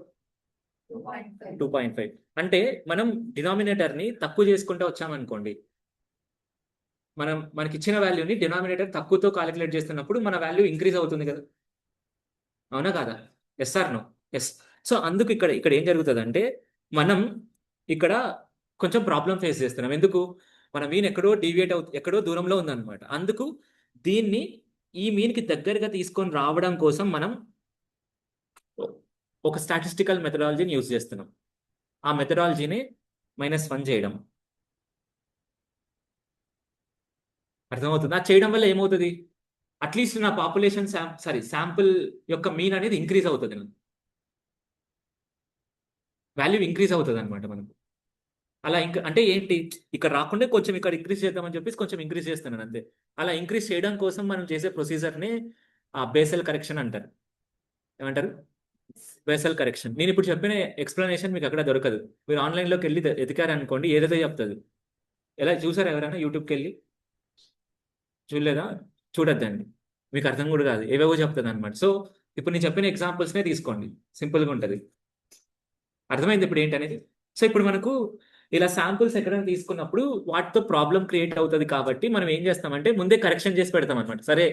2.5. అంటే మనం డినామినేటర్ని తక్కువ చేసుకుంటూ వచ్చామనుకోండి, మనకి ఇచ్చిన వాల్యూని డినామినేటర్ తక్కువతో కాలిక్యులేట్ చేస్తున్నప్పుడు మన వాల్యూ ఇంక్రీజ్ అవుతుంది కదా. అవునా కాదా? Yes or no? Yes. So అందుకు ఇక్కడ ఇక్కడ ఏం జరుగుతుందంటే మనం ఇక్కడ కొంచెం ప్రాబ్లం ఫేస్ చేస్తున్నాం. ఎందుకు? మన మీన్ ఎక్కడో ఎక్కడో దూరంలో ఉందన్నమాట. అందుకు దీన్ని ఈ మీన్కి దగ్గరగా తీసుకొని రావడం కోసం మనం ఒక స్టాటిస్టికల్ మెథడాలజీని యూజ్ చేస్తున్నాం. ఆ మెథడాలజీని -1 చేయడం. అర్థమవుతుంది? అది చేయడం వల్ల ఏమవుతుంది? అట్లీస్ట్ నా పాపులేషన్ శాంపుల్ యొక్క మీన్ అనేది ఇంక్రీజ్ అవుతుంది, వాల్యూ ఇంక్రీజ్ అవుతుంది అనమాట మనకు. అలా ఇంకా అంటే ఏంటి, ఇక్కడ రాకుండా కొంచెం ఇక్కడ ఇంక్రీజ్ చేద్దామని చెప్పేసి కొంచెం ఇంక్రీజ్ చేస్తున్నాను అంతే. అలా ఇంక్రీజ్ చేయడం కోసం మనం చేసే ప్రొసీజర్ని బేసల్ కరెక్షన్ అంటారు. ఏమంటారు? Basal correction. నేను ఇప్పుడు చెప్పిన ఎక్స్ప్లెనేషన్ మీకు అక్కడ దొరకదు. మీరు ఆన్లైన్లోకి వెళ్ళి ఎతికారనుకోండి, ఏదైతే చెప్తుంది. ఎలా చూసారా ఎవరైనా యూట్యూబ్కి వెళ్ళి? చూడలేదా? చూడొద్దండి, మీకు అర్థం కూడా కాదు, ఏవేవో చెప్తుంది అనమాట. సో ఇప్పుడు నేను చెప్పిన ఎగ్జాంపుల్స్నే తీసుకోండి, సింపుల్గా ఉంటుంది. అర్థమైంది ఇప్పుడు ఏంటనేది? సో ఇప్పుడు మనకు ఇలా శాంపుల్స్ ఎక్కడైనా తీసుకున్నప్పుడు వాటితో ప్రాబ్లం క్రియేట్ అవుతుంది కాబట్టి మనం ఏం చేస్తామంటే ముందే కరెక్షన్ చేసి పెడతాం అనమాట. సరే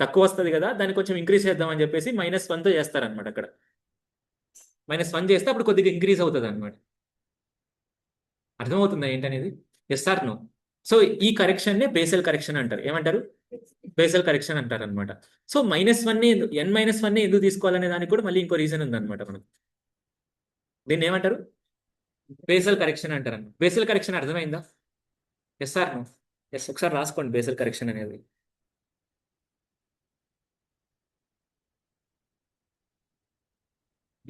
తక్కువ వస్తుంది కదా, దాన్ని కొంచెం ఇంక్రీజ్ చేద్దాం అని చెప్పేసి -1తో చేస్తారనమాట. అక్కడ -1 చేస్తే అప్పుడు కొద్దిగా ఇంక్రీజ్ అవుతుంది అనమాట. అర్థమవుతుందా ఏంటనేది? Yes or no? సో ఈ కరెక్షన్ నే బేసల్ కరెక్షన్ అంటారు. ఏమంటారు? బేసల్ కరెక్షన్ అంటారు అనమాట. సో -1 n-1 ఎందుకు తీసుకోవాలనే దానికి కూడా మళ్ళీ ఇంకో రీజన్ ఉందన్నమాట. మనం దీన్ని ఏమంటారు? బేసల్ కరెక్షన్ అంటారు. బేసల్ కరెక్షన్ అర్థమైందా? Yes or no? ఎస్, ఒకసారి రాసుకోండి బేసల్ కరెక్షన్ అనేది.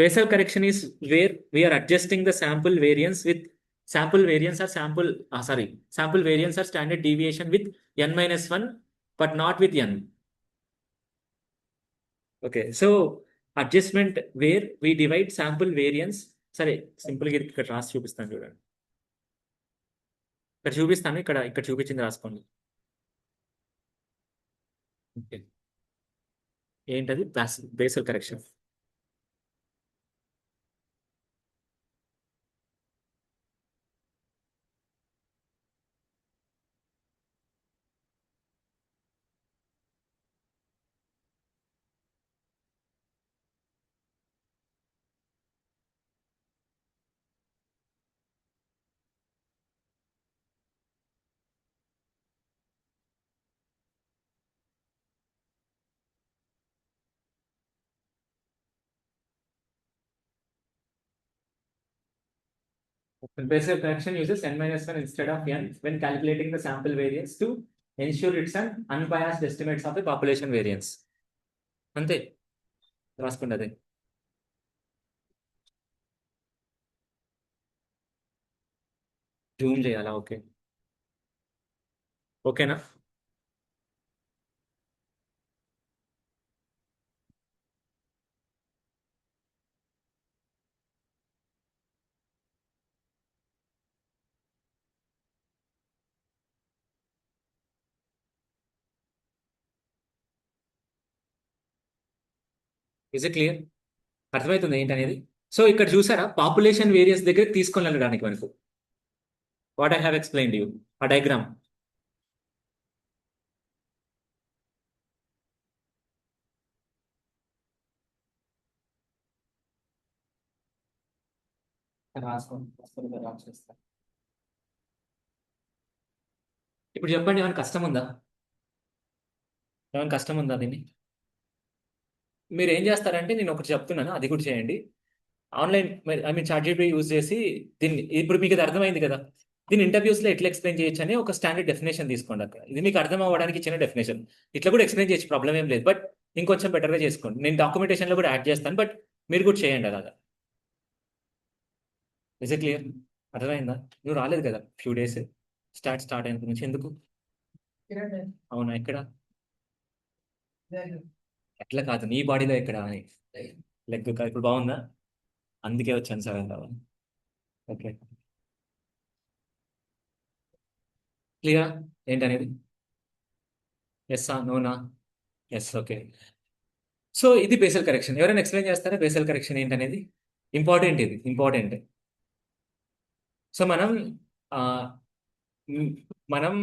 Basal correction is where we are adjusting the sample variance or sample variance or standard deviation with n-1, but not with n. Okay, so adjustment where we divide sample variance. సరే simple గా ఇక్కడ రాసి చూపిస్తాను చూడండి. ఇక్కడ చూపిస్తాను, ఇక్కడ చూపించింది రాసుకోండి. ఓకే, ఏంటది? Basal correction. Basal correction uses n-1 instead of n when calculating the sample variance to ensure it's an unbiased estimates of the population variance. అంతే, రాసుకోండి అదే. జూమ్ చేయాలా? ఓకే, ఓకేనా? Is it clear? అర్థమవుతుంది ఏంటనేది? సో ఇక్కడ చూసారా, పాపులేషన్ వేరియన్స్ దగ్గర తీసుకొని వెళ్ళడానికి మనకు what I have explained you, ఆ డయాగ్రామ్. ఇప్పుడు చెప్పండి, ఏమైనా కష్టం ఉందా? ఏమైనా కష్టం ఉందా దీన్ని? మీరు ఏం చేస్తారంటే, నేను ఒకటి చెప్తున్నాను, అది కూడా చేయండి. ఆన్లైన్ చాట్‌జీపీటీ యూజ్ చేసి దీన్ని, ఇప్పుడు మీకు ఇది అర్థమైంది కదా, దీన్ని ఇంటర్వ్యూస్ లో ఎట్లా ఎక్స్ప్లెయిన్ చేయొచ్చు అని ఒక స్టాండర్డ్ డెఫినేషన్ తీసుకోండి. అక్కడ ఇది మీకు అర్థం అవ్వడానికి ఇచ్చిన డెఫినేషన్. ఇట్లా కూడా ఎక్స్ప్లెయిన్ చేయొచ్చు, ప్రాబ్లం ఏం లేదు. బట్ ఇంకొంచెం బెటర్గా చేసుకోండి. నేను డాక్యుమెంటేషన్ లో కూడా యాడ్ చేస్తాను, బట్ మీరు కూడా చేయండి అలాగా. Is it clear? అర్థమైందా? నువ్వు రాలేదు కదా ఫ్యూ డేస్, స్టార్ట్ అయిన నుంచి. ఎందుకు? అవునా, ఎక్కడ? ఎట్లా కాదు, నీ బాడీలో ఎక్కడ అని. లెగ్ ఇప్పుడు బాగుందా? అందుకే వచ్చాను సార్ అంటావా? ఓకే, క్లియర్ ఏంటనేది? ఎస్ నోనా? Yes, okay. సో ఇది బేసల్ కరెక్షన్. ఎవరైనా ఎక్స్ప్లెయిన్ చేస్తారా బేసల్ కరెక్షన్ ఏంటనేది? ఇంపార్టెంట్, ఇది ఇంపార్టెంట్. సో ఆ, మ్, మనం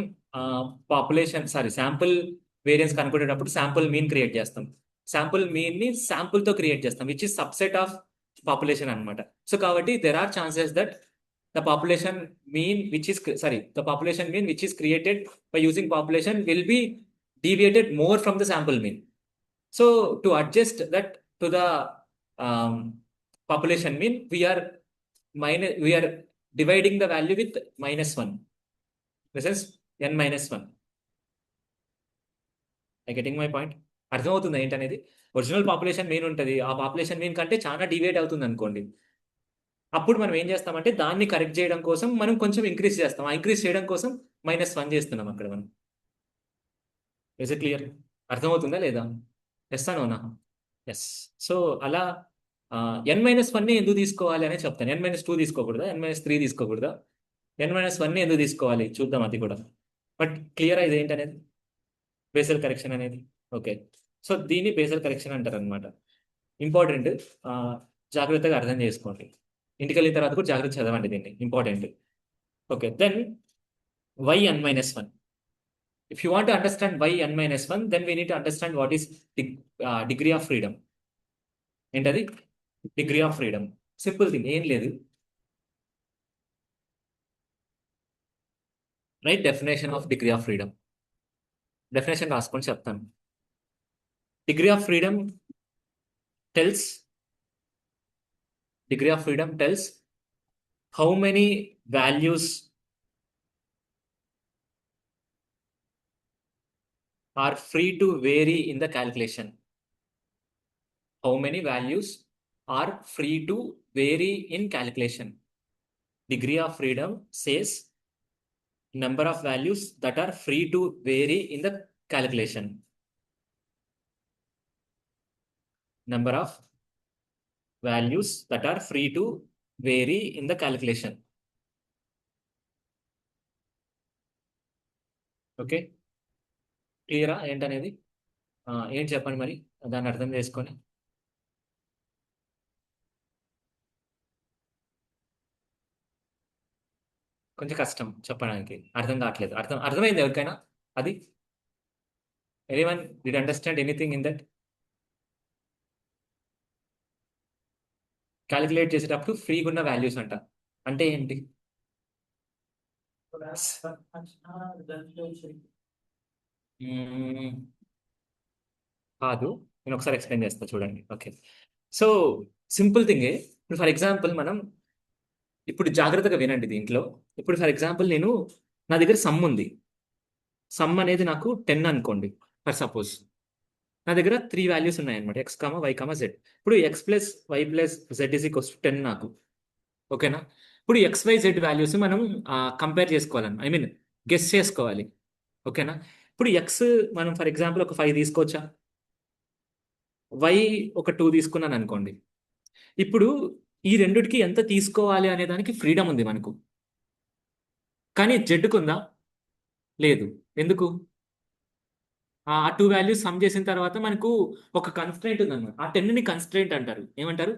శాంపుల్ వేరియన్స్ కనుక్కునేటప్పుడు శాంపుల్ మీన్ క్రియేట్ చేస్తాం. శాంపుల్ మీన్ ని శాంపుల్ తో క్రియేట్ చేస్తాం, which is subset of population అన్నమాట. సో కాబట్టి there are chances that the population mean which is created by using population will be deviated more from the sample mean. So to adjust that to the um, population mean, we are dividing the value with -1. This is n-1. I getting my point? అర్థమవుతుంది ఏంటనేది? Original population mean ఉంటుంది, ఆ population mean కంటే చాలా deviate అవుతుంది అనుకోండి. అప్పుడు మనం ఏం చేస్తామంటే దాన్ని కరెక్ట్ చేయడం కోసం మనం కొంచెం ఇంక్రీజ్ చేస్తాం. ఆ ఇంక్రీజ్ చేయడం కోసం -1 చేస్తున్నాం అక్కడ మనం. Is it clear? అర్థమవుతుందా లేదా? ఎస్ అనోనా? ఎస్. సో అలా n-1 ఎందుకు తీసుకోవాలి అనే చెప్తాను. n-2 తీసుకోకూడదా? n-3 తీసుకోకూడదా? n-1 ఎందుకు తీసుకోవాలి చూద్దాం అది కూడా. బట్ క్లియర్ ఇది ఏంటనేది, బేసల్ కరెక్షన్ అనేది. ఓకే, సో దీన్ని బేసల్ కరెక్షన్ అంటారు అనమాట. ఇంపార్టెంట్, జాగ్రత్తగా అర్థం చేసుకోండి. ఇంటికి వెళ్ళిన తర్వాత కూడా జాగ్రత్త చదవండి దీన్ని, important. Okay, then yn minus 1. If you want to understand yn minus 1, then we need to understand what is degree of freedom. ఏంటది degree of freedom? Simple thing, ఏం లేదు. Right definition of degree of freedom. Definition రాసుకొని చెప్తాను. Degree of freedom tells how many values are free to vary in the calculation. How many values are free to vary in calculation? Degree of freedom says number of values that are free to vary in the calculation. Number of values that are free to vary in the calculation. Okay, క్లియరా ఏంటనేది? ఏంటి చెప్పండి మరి, దాన్ని అర్థం చేసుకొని. కొంచెం కష్టం చెప్పడానికి, అర్థం కావట్లేదు. అర్థమైంది ఎవరికైనా అది? Anyone did understand anything in that? Calculate చేసేటప్పుడు ఫ్రీగా ఉన్న వాల్యూస్ అంట అంటే ఏంటి? కాదు, నేను ఒకసారి ఎక్స్ప్లెయిన్ చేస్తా చూడండి. ఓకే, సో సింపుల్ థింగే. ఇప్పుడు ఫర్ ఎగ్జాంపుల్ మనం ఇప్పుడు జాగ్రత్తగా వినండి దీంట్లో. ఇప్పుడు ఫర్ ఎగ్జాంపుల్ నా దగ్గర సమ్ ఉంది. సమ్ అనేది నాకు 10 అనుకోండి ఫర్ సపోజ్. నా దగ్గర 3 వాల్యూస్ ఉన్నాయన్నమాట, x comma y comma z. ఇప్పుడు X plus why plus z is equals to 10 నాకు. ఓకేనా? ఇప్పుడు ఎక్స్ వై జెడ్ వాల్యూస్ మనం కంపేర్ చేసుకోవాలని, ఐ మీన్ గెస్ చేసుకోవాలి. ఓకేనా? ఇప్పుడు ఎక్స్ మనం ఫర్ ఎగ్జాంపుల్ ఒక 5 తీసుకోవచ్చా? వై ఒక 2 తీసుకున్నాను అనుకోండి. ఇప్పుడు ఈ రెండిటికి ఎంత తీసుకోవాలి అనే దానికి ఫ్రీడమ్ ఉంది మనకు. కానీ జెడ్కు ఉందా? లేదు. ఎందుకు? ఆ 2 వాల్యూస్ సమ్ చేసిన తర్వాత మనకు ఒక కన్స్ట్రెయింట్ ఉందన్నమాట. ఆ 10ని కన్స్ట్రెయింట్ అంటారు. ఏమంటారు?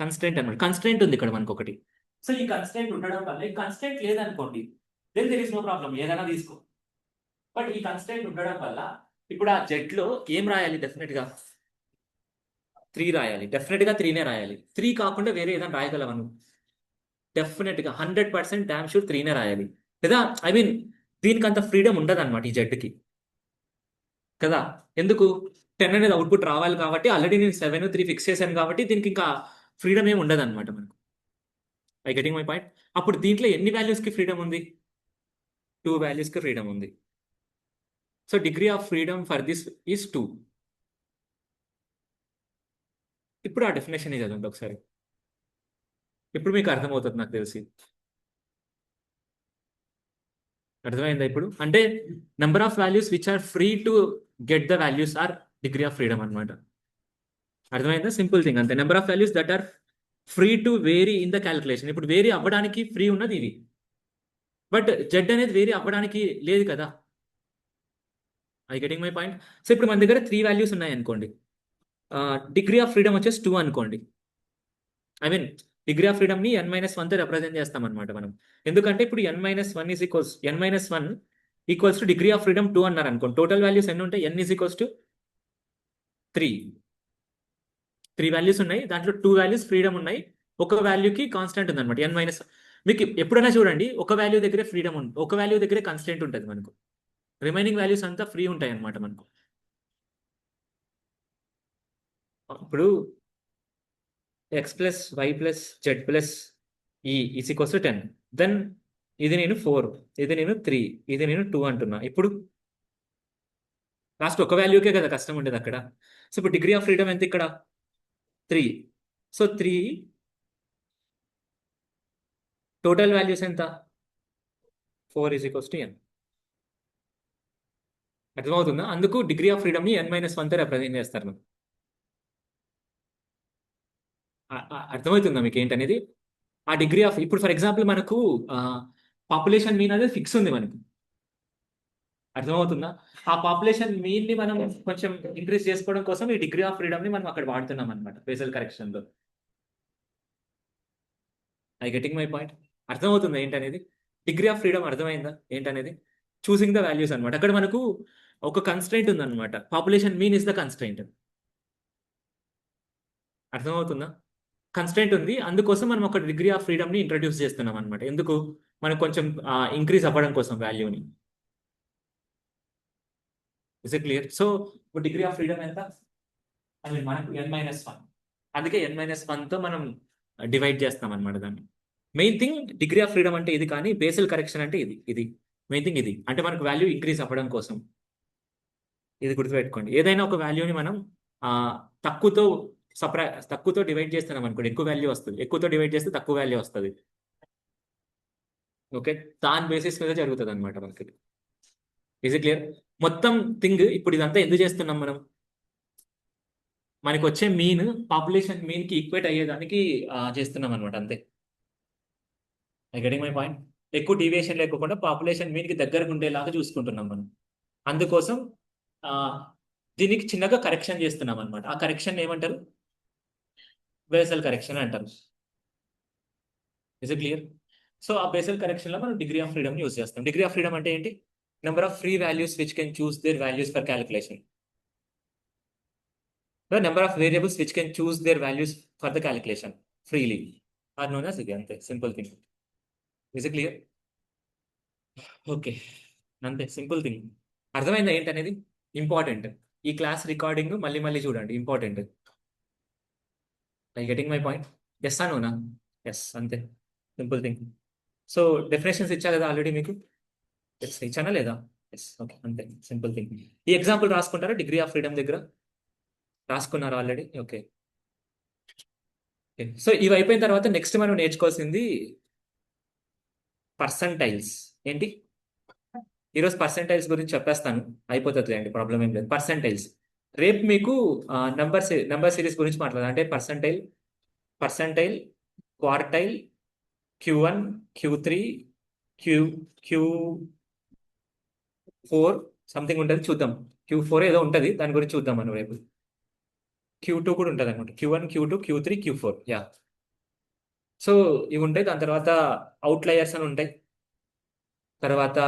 కన్స్ట్రెయింట్ అన్నమాట. కన్స్ట్రెయింట్ ఉంది ఇక్కడ మనకు ఒకటి. సో ఈ కన్స్ట్రెయింట్ ఉండడం వల్ల, ఈ కన్స్ట్రెయింట్ లేదనుకోండి then there is no problem, ఏదైనా తీసుకో. బట్ ఈ కన్స్ట్రెయింట్ ఉండడం వల్ల ఇప్పుడు ఆ జెడ్లో ఏం రాయాలి? డెఫినెట్గా 3 రాయాలి. డెఫినెట్గా 3నే రాయాలి. 3 కాకుండా వేరే ఏదైనా రాయగలవా నువ్వు? డెఫినెట్గా 100% డామ్ షూర్ 3నే రాయాలి కదా. ఐ మీన్ దీనికి అంత ఫ్రీడమ్ ఉండదు అనమాట ఈ జెడ్కి కదా. ఎందుకు? 10 అనేది అవుట్పుట్ రావాలి కాబట్టి. ఆల్రెడీ నేను 7 3 ఫిక్స్ చేశాను కాబట్టి దీనికి ఇంకా ఫ్రీడమ్ ఏమి ఉండదు అనమాట మనకు. I getting my point? అప్పుడు దీంట్లో ఎన్ని వాల్యూస్కి ఫ్రీడమ్ ఉంది? 2 వాల్యూస్కి ఫ్రీడమ్ ఉంది. So degree of freedom for this is 2. ఇప్పుడు ఆ డెఫినేషన్ చదవండి ఒకసారి. ఇప్పుడు మీకు అర్థమవుతుంది నాకు తెలిసి. అర్థమైందా ఇప్పుడు? అంటే number of values which are free to get the values are degree of freedom అనమాట. అర్థమైందా? సింపుల్ థింగ్ అంతే. Number of values that are free to vary in the calculation. ఇప్పుడు వేరీ అవ్వడానికి ఫ్రీ ఉన్నది ఇవి, బట్ జెడ్ అనేది vary అవ్వడానికి లేదు కదా. I getting my point? So ఇప్పుడు మన దగ్గర 3 వాల్యూస్ ఉన్నాయి అనుకోండి. డిగ్రీ ఆఫ్ ఫ్రీడమ్ వచ్చేసి 2 అనుకోండి. ఐ మీన్ డిగ్రీ ఆఫ్ ఫ్రీడమ్ని n-1తో రిప్రజెంట్ చేస్తాం అనమాట మనం. ఎందుకంటే ఇప్పుడు n-1 equals to degree of freedom 2 అన్నారు అనుకోండి. టోటల్ వాల్యూస్ ఎన్ని ఉంటాయి? n is equals to 3 values ఉన్నాయి. దాంట్లో 2 వాల్యూస్ ఫ్రీడమ్ ఉన్నాయి, ఒక వాల్యూకి కాన్స్టెంట్ ఉంది అనమాట n-1. మీకు ఎప్పుడైనా చూడండి, ఒక వాల్యూ దగ్గరే ఫ్రీడమ్ ఉంటుంది, ఒక వాల్యూ దగ్గరే కాన్స్టెంట్ ఉంటుంది మనకు. రిమైనింగ్ వాల్యూస్ అంతా ఫ్రీ ఉంటాయి అనమాట మనకు. ఇప్పుడు X plus why plus Z plus E is equals to 10. Then ఇది నేను 4, ఇది నేను 3, ఇది నేను 2 అంటున్నా. ఇప్పుడు లాస్ట్ ఒక వాల్యూకే కదా కష్టం ఉండేది అక్కడ. సో ఇప్పుడు డిగ్రీ ఆఫ్ ఫ్రీడమ్ ఎంత ఇక్కడ? 3. సో 3 టోటల్ వాల్యూస్ ఎంత? 4 ఈజ్ ఈక్వల్స్ టు n. అర్థమవుతుందా? అందుకు డిగ్రీ ఆఫ్ ఫ్రీడమ్ని n-1తో రిప్రజెంట్ చేస్తారు. అర్థమవుతుందా మీకు ఏంటనేది? ఆ డిగ్రీ ఆఫ్, ఇప్పుడు ఫర్ ఎగ్జాంపుల్ మనకు పాపులేషన్ మీన్ అనేది ఫిక్స్ ఉంది మనకు. అర్థమవుతుందా? ఆ పాపులేషన్ మీన్ ని మనం కొంచెం ఇంక్రీజ్ చేసుకోవడం కోసం ఈ డిగ్రీ ఆఫ్ ఫ్రీడమ్ ని మనం అక్కడ వాడుతున్నాం అనమాట బేసల్ కరెక్షన్ లో. I getting my point? అర్థమవుతుందా ఏంటనేది? డిగ్రీ ఆఫ్ ఫ్రీడమ్ అర్థమైందా ఏంటనేది? చూసింగ్ ద వాల్యూస్ అనమాట. అక్కడ మనకు ఒక కన్స్ట్రైంట్ ఉందన్నమాట. Population mean is the constraint. అర్థమవుతుందా? కన్స్ట్రైంట్ ఉంది, అందుకోసం మనం ఒక డిగ్రీ ఆఫ్ ఫ్రీడమ్ ని ఇంట్రడ్యూస్ చేస్తున్నాం అనమాట. ఎందుకు? మనకు కొంచెం ఇంక్రీజ్ అవ్వడం కోసం వాల్యూని. Is it clear? So degree of freedom ఎంత? అది మనకు n-1. అందుకే n-1తో మనం డివైడ్ చేస్తాం అనమాట దాన్ని. Main thing degree of freedom అంటే ఇది, కానీ బేసిల్ కరెక్షన్ అంటే ఇది మెయిన్ థింగ్. ఇది అంటే మనకు వాల్యూ ఇంక్రీజ్ అవ్వడం కోసం. ఇది గుర్తుపెట్టుకోండి. ఏదైనా ఒక వాల్యూని మనం ఆ, తక్కువతో తక్కువతో డివైడ్ చేస్తున్నాం అనుకోండి, ఎక్కువ వాల్యూ వస్తుంది. ఎక్కువతో డివైడ్ చేస్తే తక్కువ వాల్యూ వస్తుంది. ఓకే, దాని బేసిస్ మీద జరుగుతుంది అనమాట మనకి. Is clear? మొత్తం థింగ్ ఇప్పుడు ఇదంతా ఎందుకు చేస్తున్నాం మనం? మనకి వచ్చే మీన్ పాపులేషన్ మీన్ కి ఈక్వేట్ అయ్యేదానికి చేస్తున్నాం అనమాట, అంతే. I getting my point? ఎక్కువ డీవియేషన్ లేకుండా పాపులేషన్ మీన్ కి దగ్గరకు ఉండేలాగా చూసుకుంటున్నాం మనం. అందుకోసం ఆ, దీనికి చిన్నగా కరెక్షన్ చేస్తున్నాం అనమాట. ఆ కరెక్షన్ ఏమంటారు? బేసల్ కరెక్షన్ అంటారు. Is clear? సో ఆ బేసల్ కరెక్షన్ లో మనం డిగ్రీ ఆఫ్ ఫ్రీడమ్ యూస్ చేస్తాం. డిగ్రీ ఆఫ్ ఫ్రీడమ్ అంటే ఏంటి? Number of free values which can choose their values for calculation. The number of variables which can choose their values for the calculation freely are known as ఇది, అంతే. Simple thing. Is clear? Okay, అంతే simple thing. అర్థమైందా ఏంటనేది? Important. ఈ class recording మళ్ళీ మళ్ళీ చూడండి, important. I getting my point? Yes అనోనా? ఎస్, అంతే. Simple thing. సో డెఫినేషన్స్ ఇచ్చా కదా ఆల్రెడీ మీకు? ఎస్ ఇచ్చానా లేదా? ఎస్, ఓకే, అంతే. Simple thing. ఈ ఎగ్జాంపుల్ రాసుకుంటారా డిగ్రీ ఆఫ్ ఫ్రీడమ్ దగ్గర? రాసుకున్నారా ఆల్రెడీ? ఓకే. సో ఇవి అయిపోయిన తర్వాత నెక్స్ట్ మనం నేర్చుకోవాల్సింది పర్సంటైల్స్. ఏంటి? ఈరోజు పర్సంటైల్స్ గురించి చెప్పేస్తాను, అయిపోతుంది అండి, ప్రాబ్లం ఏం లేదు. పర్సంటైల్స్ రేపు మీకు నంబర్ సిరీస్ గురించి మాట్లాడాలి. అంటే percentile, quartile, Q1, Q3, queue Q4 something ఉంటుంది, చూద్దాం. Q4 ఏదో ఉంటుంది, దాని గురించి చూద్దాం మనం రేపు. Q2 కూడా ఉంటుంది అనమాట. Q1, Q2, Q3, Q4, yeah. So ఇవి ఉంటాయి. దాని తర్వాత అవుట్లయర్స్ అని ఉంటాయి. తర్వాత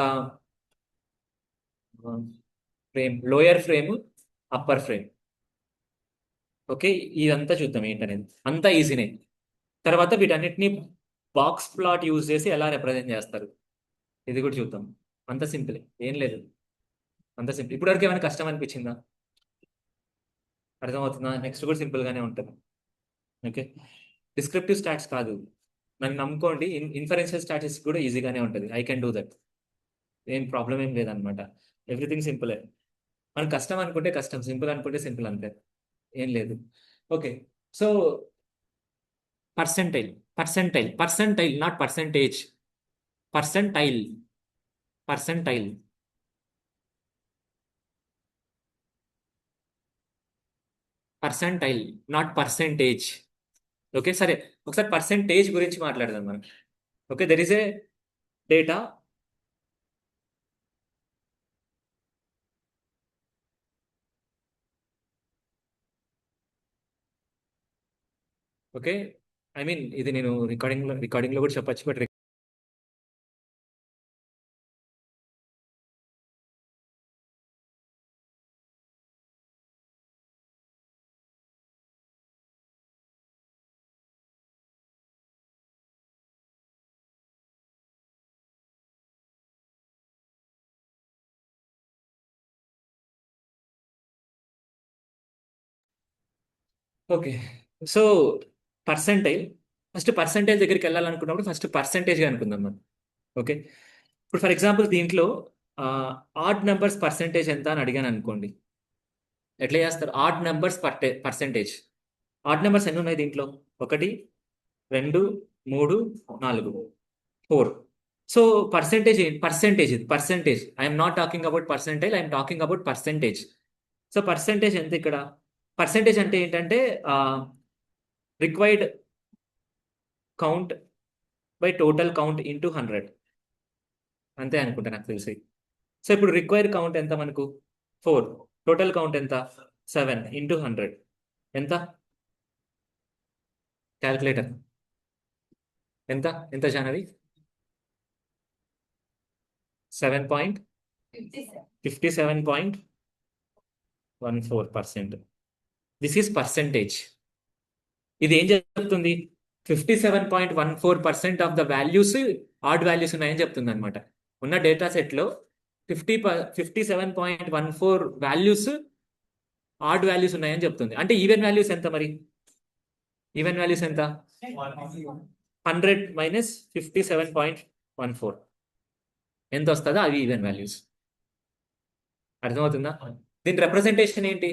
frame, lower frame, upper frame. Okay, ఇదంతా చూద్దాం ఏంటనేది. అంతా ఈజీనే. తర్వాత వీటన్నిటిని బాక్స్ ప్లాట్ యూజ్ చేసి ఎలా రిప్రజెంట్ చేస్తారు, ఇది కూడా చూద్దాం. అంత సింపుల్, ఏం లేదు. అంత సింపుల్. ఇప్పటివరకు ఏమైనా కష్టం అనిపించిందా? అర్థమవుతుందా? నెక్స్ట్ కూడా సింపుల్ గానే ఉంటుంది. ఓకే, డిస్క్రిప్టివ్ స్టాట్స్ కాదు, నన్ను నమ్ముకోండి. ఇన్ఫరెన్షియల్ స్టాటిస్టిక్స్ కూడా ఈజీగానే ఉంటుంది. I can do that. ఏం ప్రాబ్లం ఏం లేదనమాట. ఎవ్రీథింగ్ సింపులే. మనం కష్టం అనుకుంటే కష్టం, సింపుల్ అనుకుంటే సింపుల్, అంతే. ఏం లేదు. Okay, so percentile, percentile not percentage. Percentile, percentile. Percentile not percentage. Okay, సరే. ఒకసారి పర్సెంటేజ్ గురించి మాట్లాడదాం మనం. Okay, there is a data. Okay, I mean ఇది నేను రికార్డింగ్ లో కూడా చెప్పొచ్చు, but okay. So percentile, first percentage దగ్గరికి వెళ్ళాలనుకున్నప్పుడు ఫస్ట్ పర్సెంటేజ్ అనుకుందాం మనం. ఓకే, ఇప్పుడు ఫర్ ఎగ్జాంపుల్ దీంట్లో ఆడ్ నెంబర్స్ పర్సెంటేజ్ ఎంత అని అడిగాను అనుకోండి, ఎట్లా చేస్తారు? Odd numbers percentage. Odd numbers ఎన్ని ఉన్నాయి దీంట్లో? 1, 2, 3, 4, 4. So percentage I'm not talking about percentile, I'm talking about percentage. So percentage ఎంత ఇక్కడ? పర్సెంటేజ్ అంటే ఏంటంటే required count by total count into 100, అంతే అనుకుంటా నాకు తెలిసి. సో ఇప్పుడు రిక్వైర్డ్ కౌంట్ ఎంత మనకు? 4. టోటల్ కౌంట్ ఎంత? 7 ఇంటూ 100 ఎంత? క్యాల్కులేటర్. ఎంత ఎంత జానవి 57.57.14%. This is percentage. ఇది ఏం చెప్తుంది? 57.14% of the values odd values ఉన్నాయని చెప్తుంది అనమాట. ఉన్న డేటా సెట్లో 57.14 వాల్యూస్ ఆడ్ వాల్యూస్ ఉన్నాయని చెప్తుంది. అంటే ఈవెన్ వాల్యూస్ ఎంత మరి? ఈవెన్ వాల్యూస్ ఎంత? 100 మైనస్ 57.14 ఎంత వస్తుందో అవి ఈవెన్ వాల్యూస్. అర్థమవుతుందా? దీని రిప్రజెంటేషన్ ఏంటి?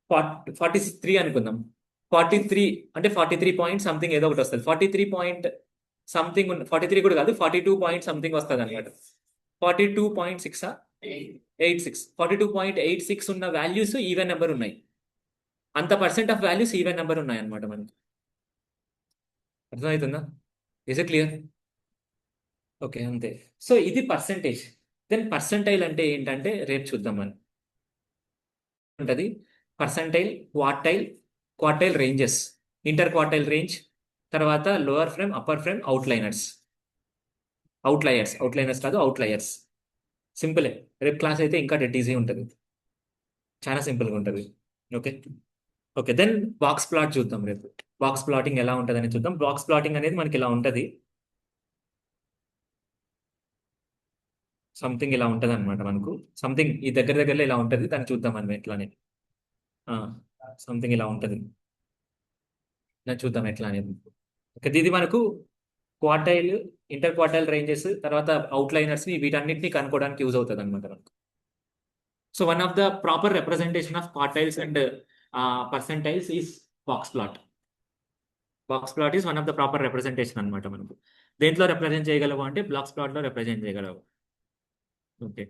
43 అనుకుందాం. 43 అంటే 43 పాయింట్ సంథింగ్ ఏదో ఒకటి వస్తుంది. 43 పాయింట్ సంథింగ్ 43 కూడా కాదు, 42 పాయింట్ సంథింగ్ వస్తుంది అనమాట. 42.6 86 42.86 ఉన్న వాల్యూస్ ఈవెన్ నెంబర్ ఉన్నాయి. అంత percent of values even number ఉన్నాయి అనమాట మనకి. అర్థమవుతుందా? Is it clear? ఓకే, అంతే. సో ఇది పర్సెంటేజ్. దెన్ పర్సెంటైల్ అంటే ఏంటంటే రేపు చూద్దాం మనం. ఉంటుంది percentile, quartile ranges, inter quartile range, తర్వాత lower frame, upper frame, outliners కాదు అవుట్లయర్స్. సింపులే. రేపు క్లాస్ అయితే ఇంకా డెట్ ఈజీ ఉంటుంది, చాలా సింపుల్గా ఉంటుంది. Okay okay then box plot చూద్దాం రేపు. బాక్స్ ప్లాటింగ్ ఎలా ఉంటుంది అని చూద్దాం. బాక్స్ ప్లాటింగ్ అనేది మనకి ఇలా ఉంటుంది, సంథింగ్ ఇలా ఉంటుంది అనమాట. మనకు సంథింగ్ ఈ దగ్గరలో ఇలా ఉంటుంది, దాన్ని చూద్దాం మనం ఎట్లానే. సంథింగ్ ఇలా ఉంటుంది, దాన్ని చూద్దాం ఎట్లా అనేది. ఓకే, ఇది మనకు క్వార్టైల్, ఇంటర్ క్వార్టైల్ రేంజెస్, తర్వాత అవుట్లైనర్స్ని వీటన్నిటిని కనుక్కోవడానికి యూజ్ అవుతుంది అనమాట మనకు. So one of the proper representation of quartiles and percentiles is box plot. Box plot is one of the proper representation అనమాట మనకు. దేంట్లో రిప్రజెంట్ చేయగలవు అంటే బాక్స్ ప్లాట్లో రిప్రజెంట్ చేయగలవు. ఓకే.